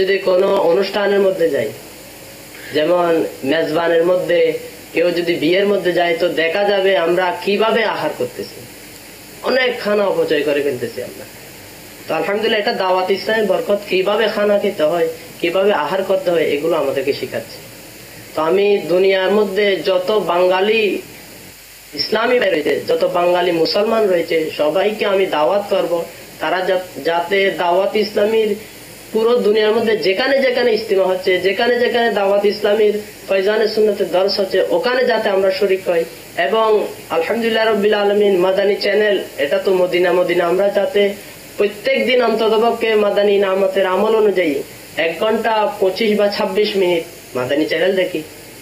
যদি কোনো অনুষ্ঠানের মধ্যে যায়, যেমন মেজবানের মধ্যে, কেউ যদি বিয়ের মধ্যে যায়, তো দেখা যাবে আমরা কিভাবে আহার করতেছি, অনেক খানা অপচয় করে ফেলতেছি আমরা। তো আলহামদুলিল্লাহ এটা দাওয়াত ইসলামের বরকত, কিভাবে খানা খেতে হয়, কিভাবে আহার করতে হয় এগুলো আমাদেরকে শেখাচ্ছে। তো আমি দুনিয়ার মধ্যে যত বাঙালি ইসলামী রয়েছে, যত বাঙালি মুসলমান রয়েছে, সবাইকে আমি দাওয়াত করব তারা যাতে দাওয়াত ইসলামীর পুরো দুনিয়ার মধ্যে যেখানে যেখানে ইস্তিমা হচ্ছে, যেখানে যেখানে দাওয়াত ইসলামীর ফয়জানে সুন্নতের দর্শ হচ্ছে, ওখানে যাতে আমরা শরীক হই। এবং আলহামদুলিল্লাহ রাব্বিল আলামিন মাদানী চ্যানেল, এটা তো মদিনা মদিনা, আমরা যাতে প্রত্যেক দিন অন্ততপক্ষে মাদানী নামতের আমল অনুযায়ী 1 ঘন্টা 25 বা 26 মিনিট মাদানী চ্যানেল দেখি,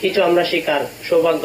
কিছু আমরা শিকার সৌভাগ্য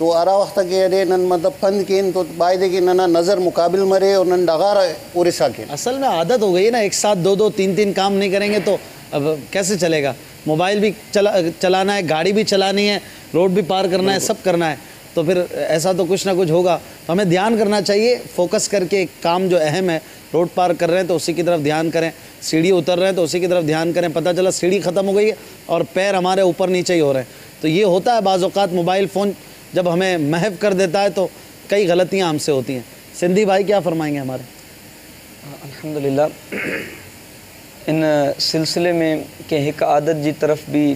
تو ارا وقت کے ارے نن مطلب فند کین تو بائدے کی ننا نظر مقابل مرے اور نن ڈغار پورے ساکے. اصل میں عادت ہو گئی نا، ایک ساتھ دو دو تین تین کام نہیں کریں گے تو اب کیسے چلے گا؟ موبائل بھی چلانا ہے، گاڑی بھی چلانی ہے، روڈ بھی پار کرنا ہے، سب کرنا ہے، تو پھر ایسا تو کچھ نہ کچھ ہوگا. تو ہمیں دھیان کرنا چاہیے، فوکس کر کے ایک کام جو اہم ہے، روڈ پار کر رہے ہیں تو اسی کی طرف دھیان کریں، سیڑھی اتر رہے ہیں تو اسی کی طرف دھیان کریں. پتہ چلا سیڑھی ختم ہو گئی ہے اور پیر ہمارے اوپر نیچے ہی ہو رہے ہیں. تو یہ ہوتا ہے بعض اوقات موبائل فون جب ہمیں محو کر دیتا ہے تو کئی غلطیاں ہم سے ہوتی ہیں. سندھی بھائی کیا فرمائیں گے ہمارے؟ الحمدللہ ان سلسلے میں کہ ایک عادت جی طرف بھی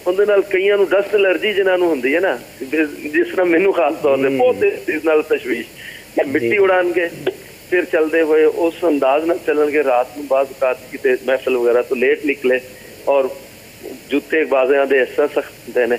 ਉਹਦੇ ਨਾਲ ਕਈਆਂ ਨੂੰ ਡਸਟ ਐਲਰਜੀ ਜਿਨ੍ਹਾਂ ਨੂੰ ਹੁੰਦੀ ਹੈ ਨਾ, ਜਿਸ ਤਰ੍ਹਾਂ ਮੈਨੂੰ ਖਾਸ ਤੌਰ ਤੇ ਬਹੁਤ ਇਸ ਨਾਲ ਤਸ਼ਵੀਸ਼ ਕਿ ਮਿੱਟੀ ਉਡਾਣਗੇ ਫਿਰ ਚਲਦੇ ਹੋਏ ਉਸ ਅੰਦਾਜ਼ ਨਾਲ ਚੱਲਣਗੇ. ਰਾਤ ਨੂੰ ਬਾਜ਼ ਔਕਾਤ ਕਿਤੇ ਮਹਿਫਲ ਵਗੈਰਾ ਤੋਂ ਲੇਟ ਨਿਕਲੇ ਔਰ ਜੁੱਤੇ ਬਾਜ਼ਿਆਂ ਦੇ ਐਸਾ ਸਖਤ ਹੁੰਦੇ ਨੇ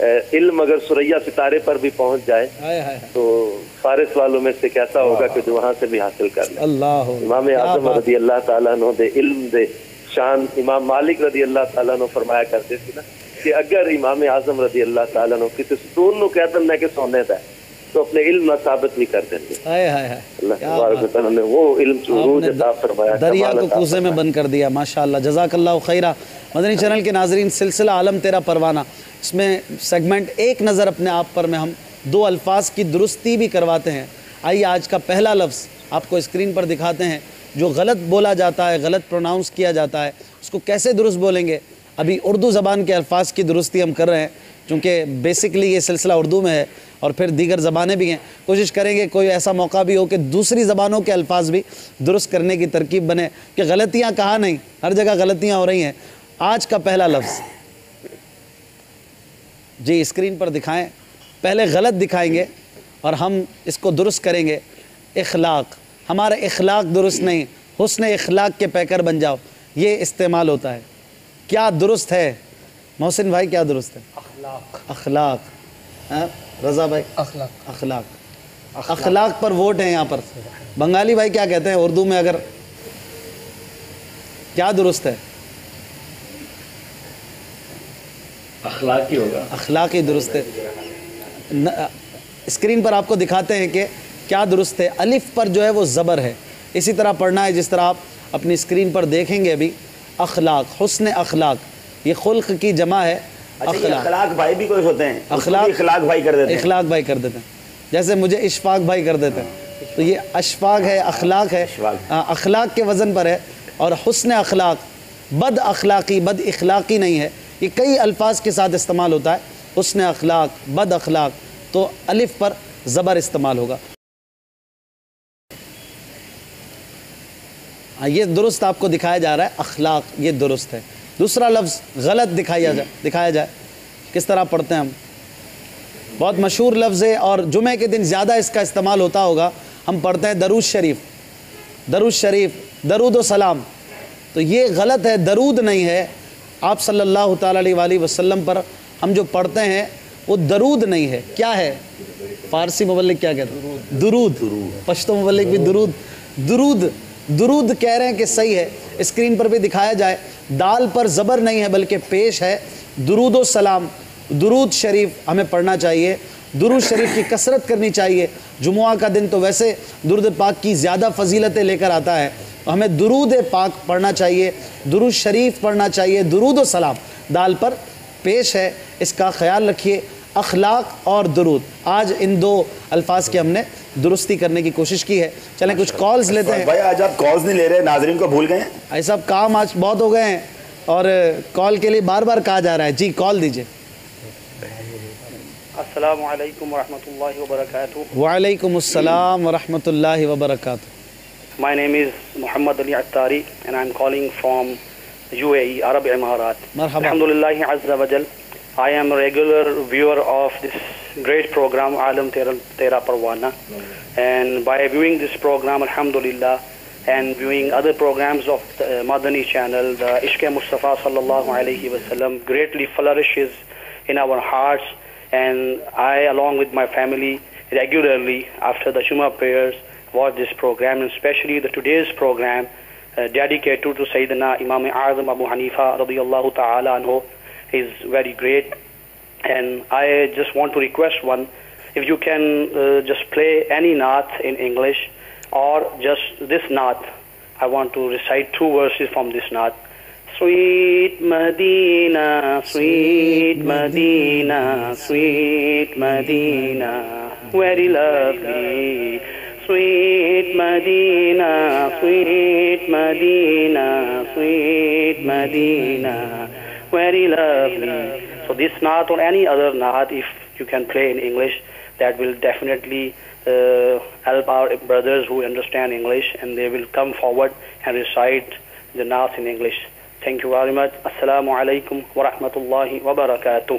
علم اگر ثریا ستارے پر بھی پہنچ جائے تو فارس والوں میں سے کیسا ہوگا کہ جو وہاں سے بھی حاصل کر لیں. امام اعظم رضی اللہ تعالیٰ عنہ دے علم دے شان امام مالک رضی اللہ تعالیٰ عنہ فرمایا کرتے تھے نا کہ اگر امام اعظم رضی اللہ تعالیٰ عنہ کسی ستون نو کہہ دن کہ سونے دا تو اپنے علم نہ ثابت بھی کر دیں گے. اللہ تبارک و تعالیٰ نے وہ علم عروج عطا فرمایا, دریا کو کوزے میں بند کر دیا. ماشاءاللہ, جزاک اللہ خیرہ. مدنی چینل کے ناظرین, سلسلہ عالم تیرا پروانہ, اس میں سیگمنٹ ایک نظر اپنے آپ پر میں ہم 2 الفاظ کی درستی بھی کرواتے ہیں. آئیے آج کا پہلا لفظ آپ کو اسکرین پر دکھاتے ہیں. جو غلط بولا جاتا ہے, غلط پروناؤنس کیا جاتا ہے, اس کو کیسے درست بولیں گے. ابھی اردو زبان کے الفاظ کی درستی ہم کر رہے ہیں چونکہ بیسکلی یہ سلسلہ اردو میں ہے اور پھر دیگر زبانیں بھی ہیں. کوشش کریں گے کوئی ایسا موقع بھی ہو کہ دوسری زبانوں کے الفاظ بھی درست کرنے کی ترکیب بنے کہ غلطیاں کہاں نہیں, ہر جگہ غلطیاں ہو رہی ہیں. آج کا پہلا لفظ جی اسکرین پر دکھائیں. پہلے غلط دکھائیں گے اور ہم اس کو درست کریں گے. اخلاق. ہمارا اخلاق درست نہیں, حسن اخلاق کے پیکر بن جاؤ, یہ استعمال ہوتا ہے. کیا درست ہے محسن بھائی, کیا درست ہے؟ اخلاق. رضا بھائی اخلاق پر ووٹ ہے یہاں پر. بنگالی بھائی کیا کہتے ہیں اردو میں, اگر کیا درست ہے؟ اخلاقی ہوگا. اخلاقی درست ہے. اسکرین پر آپ کو دکھاتے ہیں کہ کیا درست ہے. الف پر جو ہے وہ زبر ہے, اسی طرح پڑھنا ہے جس طرح آپ اپنی اسکرین پر دیکھیں گے ابھی. اخلاق, حسن اخلاق, یہ خلق کی جمع ہے. اخلاق بھائی بھی کوئی ہوتے ہیں, اخلاق بھائی کر دیتے ہیں. اخلاق بھائی کر دیتے ہیں, جیسے مجھے اشفاق بھائی کر دیتے ہیں, تو یہ اشفاق ہے, اخلاق ہے, اخلاق کے وزن پر ہے. اور حسن اخلاق, بد اخلاقی, بد اخلاقی نہیں ہے. یہ کئی الفاظ کے ساتھ استعمال ہوتا ہے. حسن اخلاق, بد اخلاق, تو الف پر زبر استعمال ہوگا. یہ درست آپ کو دکھایا جا رہا ہے. اخلاق یہ درست ہے. دوسرا لفظ غلط دکھایا جائے. کس طرح پڑھتے ہیں ہم؟ بہت مشہور لفظ ہے اور جمعے کے دن زیادہ اس کا استعمال ہوتا ہوگا. ہم پڑھتے ہیں درود شریف. درود شریف, درود و سلام, تو یہ غلط ہے, درود نہیں ہے. آپ صلی اللہ تعالیٰ علیہ وآلہ وسلم پر ہم جو پڑھتے ہیں وہ درود نہیں ہے. کیا ہے؟ فارسی مبلغ کیا کہتے ہیں؟ درود. پشتو مبلغ بھی درود. درود کہہ رہے ہیں کہ صحیح ہے. اسکرین پر بھی دکھایا جائے. دال پر زبر نہیں ہے بلکہ پیش ہے. درود و سلام, درود شریف ہمیں پڑھنا چاہیے. درود شریف کی کثرت کرنی چاہیے. جمعہ کا دن تو ویسے درود پاک کی زیادہ فضیلتیں لے کر آتا ہے, ہمیں درود پاک پڑھنا چاہیے, درود شریف پڑھنا چاہیے. درود و سلام دال پر پیش ہے, اس کا خیال رکھیے. اخلاق اور درود, آج ان 2 الفاظ کی ہم نے درستی کرنے کی کوشش کی ہے. چلیں کچھ کالز لیتے ہیں. بھائی آج آپ کالز نہیں لے رہے, ناظرین کو بھول گئے ہیں. ایسا صاحب کام آج بہت ہو گئے ہیں اور کال کے لیے بار بار کہا جا رہا ہے. جی کال دیجئے. السلام علیکم ورحمۃ اللہ وبرکاتہ. وعلیکم السلام ورحمۃ اللہ وبرکاتہ. My name is Muhammad Ali Attari and I'm calling from UAE, Arab Emirat. Alhamdulillah Azza wa Jal. I am a regular viewer of this great program, Alam Tera Parwana. And by viewing this program, Alhamdulillah, and viewing other programs of the Madani channel, the Ishq Mustafa Sallallahu Alaihi Wasallam greatly flourishes in our hearts. And I, along with my family, regularly after the Jummah prayers, watch this program, and especially the today's program dedicated to Sayyidina Imam Azam Abu Hanifa radiyallahu ta'ala anhu is very great. And I just want to request one, if you can just play any naat in English or just this naat. I want to recite 2 verses from this naat. Sweet Medina, sweet Medina, sweet Medina, very lovely. Sweet Medina, sweet Medina, sweet Medina, very lovely. So this naat or any other naat, if you can play in English, that will definitely help our brothers who understand English, and they will come forward and recite the naat in English. Thank you very much. Assalamu alaikum wa rahmatullahi wa barakatuh.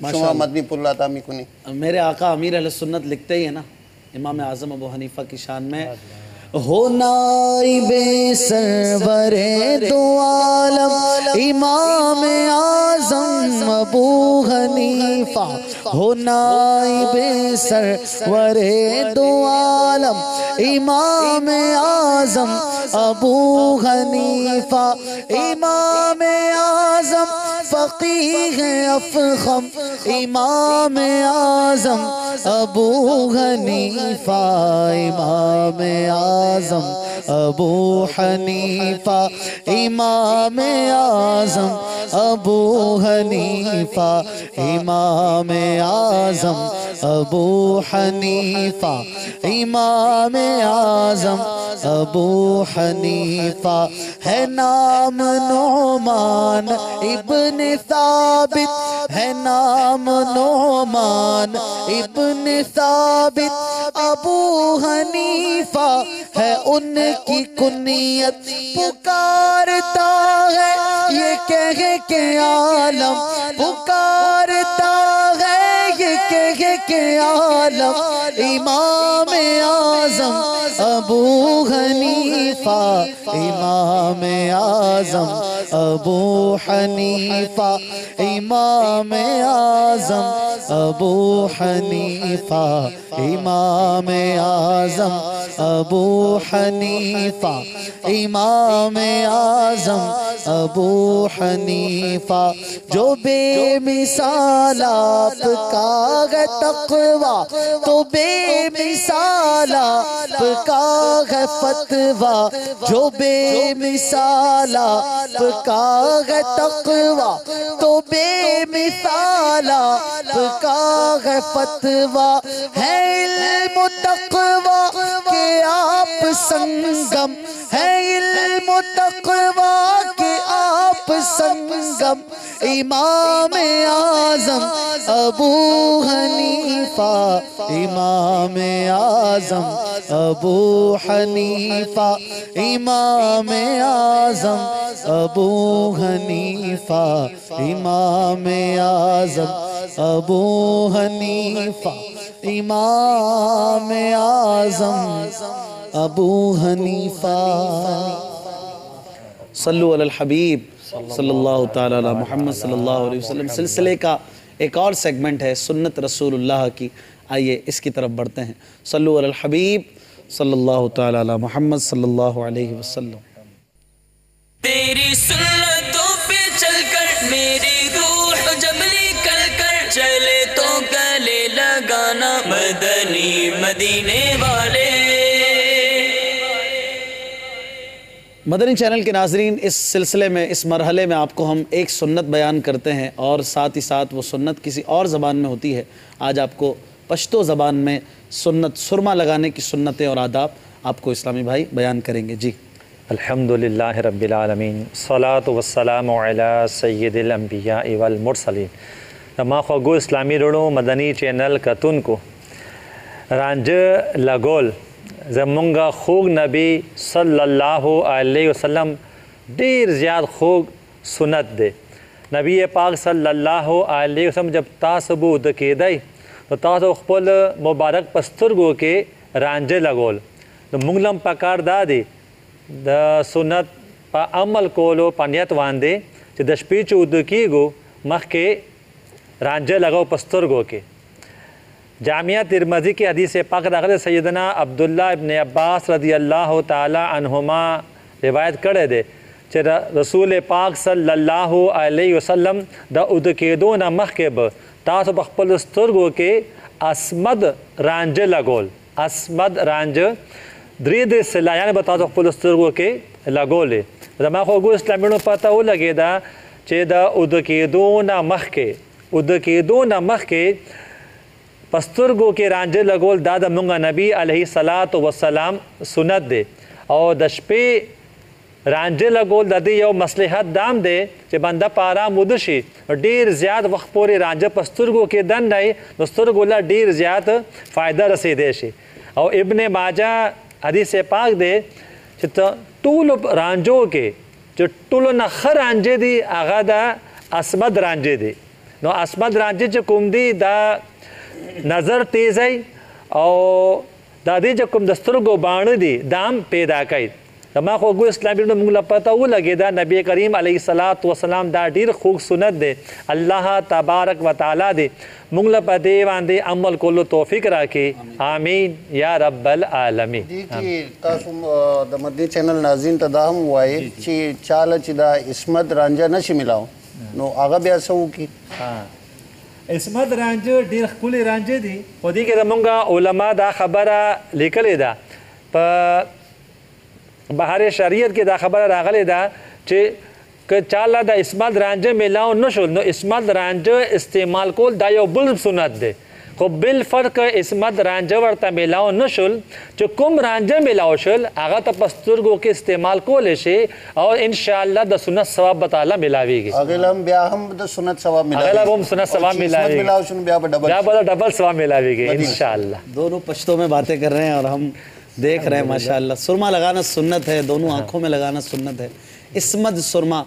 شما مدنی پلہ تامی کنی. میرے آقا امیر اہل سنت لکھتے ہی ہیں نا امام اعظم ابو حنیفہ کی شان میں، ہو نائب سرور دو عالم امام اعظم ابو حنیفہ، ہو نائب سرور دو عالم امام اعظم ابو حنیفہ، امام اعظم فقیہ افخم امام اعظم ابو حنیفہ، امام اعظم ابو حنیفہ، امام اعظم ابو حنیفہ، امام اعظم ابو حنیفہ، امام اعظم ابو حنیفہ، ہے نام نعمان ابن ثابت، ہے نام نعمان ابن ثابت، ابو حنیفہ ہے ان کی کنیت، پکارتا ہے یہ کہہ کے عالم، پکارتا ہے یہ کہہ کے عالم، امام اعظم ابو حنیفہ، امام اعظم ابو حنیفہ، امام اعظم ابو حنیفہ، امام اعظم ابو حنیفہ، امام اعظم ابو حنیفہ، جو بے مثال آپ کا ہے تقوی، تو بے مثال آپ کا ہے فتویٰ، جو بے مثال آپ کا ہے تقوی، تو بے مثال آپ کا ہے فتویٰ، ہے علم و تقوی کہ آپ سنگم، ہے علم و تقوی کہ آپ سنگم، امام اعظم ابو حنیفہ، امام اعظم ابو حنیفہ، امام اعظم ابو حنیفہ، امام اعظم ابو حنیفہ، امام اعظم ابو حنیفہ۔ صلو علی الحبیب صلی اللہ تعالی علی محمد صلی اللہ علیہ وسلم۔ سلسلے کا ایک اور سیگمنٹ ہے سنت رسول اللہ کی، آئیے اس کی طرف بڑھتے ہیں۔ صلو علی الحبیب صلی اللہ تعالی علی محمد صلی اللہ علیہ وسلم۔ تیری سنتوں پہ چل کر میری روح جب نکل کر چلے تو گلے لگانا مدنی مدینے والے۔ مدنی چینل کے ناظرین، اس سلسلے میں اس مرحلے میں آپ کو ہم ایک سنت بیان کرتے ہیں اور ساتھ ہی ساتھ وہ سنت کسی اور زبان میں ہوتی ہے۔ آج آپ کو پشتو زبان میں سنت سرما لگانے کی سنتیں اور آداب آپ کو اسلامی بھائی بیان کریں گے۔ جی الحمدللہ رب العالمین، الصلاۃ والسلام علی سید الانبیاء والمرسلین۔ تما خوگو اسلامی رڑو مدنی چینل کتن کو رانج لگول زمونگا خوگ نبی صلی اللہ علیہ وسلم دیر زیاد خوگ سنت دے۔ نبی پاک صلی اللہ علیہ وسلم جب تاسبو دکی دائی تو تاسو خپل مبارک پسترگو کے رانجے لگول تو منگلم پکار دا دی دا سنت پا عمل کولو پانیت واندے چی دشپیچو دکی گو مخ کے رانجے لگو پسترگو کے۔ جامعہ ترمذی کی حدیث پاک داخل سیدنا عبداللہ ابن عباس رضی اللہ تعالی عنہما روایت کرے دے چی رسول پاک صلی اللہ علیہ وسلم دا ادکیدون مخ کے با تاسو بخپل سترگو کے اسمد رانج لگول، اسمد رانج درید سلا یعنی بتاسو بخپل سترگو کے لگولے۔ زمان خوگو اسلامیونو پتہ ہو لگے دا چی دا ادکیدون مخ کے، ادکیدون مخ کے پسترگو کے رانجے لگول دادا منگا نبی علیہ السلام سنت دے اور دشپے رانجے لگول دا دی یو مصلحت دام دے چی بندہ پارا مدشی دیر زیاد وقت پوری رانجے پسترگو کے دن نئی نسترگو اللہ دیر زیاد فائدہ رسی دے شی۔ اور ابن ماجہ حدیث پاک دے چی طول رانجو کے جو طول نخر رانجے دی آغا دا اسمد رانجے دی نو اسمد رانجه چې کوم دی دا نظر تیزی او دا دی چې کوم د سترګو باڼه دي دا هم پیدا کوي ما خو ګو اسلامي نو موږ لا پته ولګېده نبی کریم علیه الصلاۃ والسلام دا ډیر خوږ سنت دی الله تبارک وتعالی دی موږ له په دې باندې عمل کولو توفیق راکړي آمین یا رب العالمین. دي چې تاسو د مدني چینل ناظرین ته دا هم وایي چې چاله چې دا اسمت رانجه نشي ملاو نو هغه بیا څه وکړي؟ اسمت رانجه ډیر ښکلي رانجه دي خو دې کې زمونږ علما دا خبره لیکلې ده په بهر شریعت کې دا خبره راغلی ده چې که چاله د اسمت رانجه میلاو نشول نو اسمت رانجه استعمال کول دا یو بل سنت دی خو بل فرق اسمت رانجه ورته میلاو نشول چې کوم رانجه میلاو شول هغه ته په سترګو کې استعمال کولی شي او انشاءالله د سنت ثواب به تعالی میلاویږي هغې هم بیا هم د سنت ثواب هغې له هم سنت ثواب میلاویږي بیا به ډبل ثواب میلاویږي انشاءاللہ. دونوں پشتوں میں باتیں کر رہے ہیں اور ہم دیکھ رہے ہیں ماشاءاللہ. سرما لگانا سنت ہے دونوں آنکھوں میں لگانا سنت ہے. اسمد سرما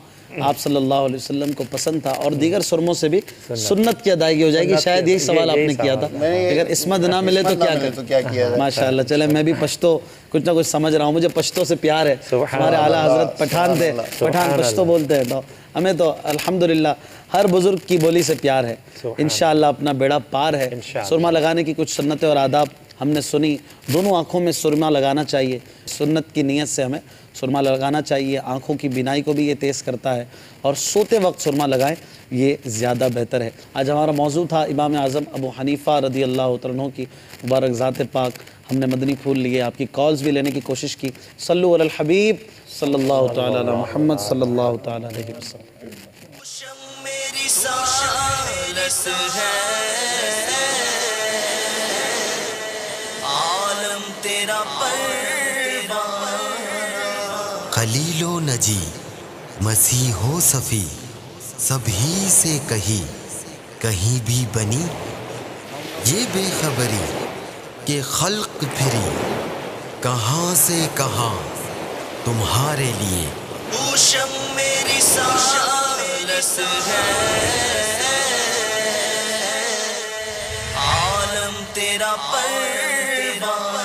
آپ صلی اللہ علیہ وسلم کو پسند تھا اور دیگر سرموں سے بھی سنت کی ادائیگی ہو جائے گی. شاید یہی سوال آپ نے کیا تھا اگر اسمد نہ ملے تو کیا کریں. ماشاءاللہ چلے میں بھی پشتو کچھ نہ کچھ سمجھ رہا ہوں. مجھے پشتو سے پیار ہے. ہمارے اعلیٰ حضرت پٹھان تھے پٹھان پشتو بولتے ہیں تو ہمیں تو الحمدللہ ہر بزرگ کی بولی سے پیار ہے. انشاءاللہ اپنا بیڑا پار ہے. سرما لگانے کی کچھ سنتیں اور آداب ہم نے سنی. دونوں آنکھوں میں سرما لگانا چاہیے. سنت کی نیت سے ہمیں سرما لگانا چاہیے. آنکھوں کی بینائی کو بھی یہ تیز کرتا ہے اور سوتے وقت سرما لگائیں یہ زیادہ بہتر ہے. آج ہمارا موضوع تھا امام اعظم ابو حنیفہ رضی اللہ عنہ کی مبارک ذات پاک. ہم نے مدنی پھول لیے آپ کی کالز بھی لینے کی کوشش کی. صلو علی الحبیب صلی اللہ تعالی علی محمد صلی اللہ تعالی علیہ وسلم. خلیل و نجی مسیح و صفی سبھی سے کہیں بھی بنی یہ بے خبری کہ خلق پھری کہاں سے کہاں تمہارے لیے. اوشم میری سالس ہے عالم تیرا پروان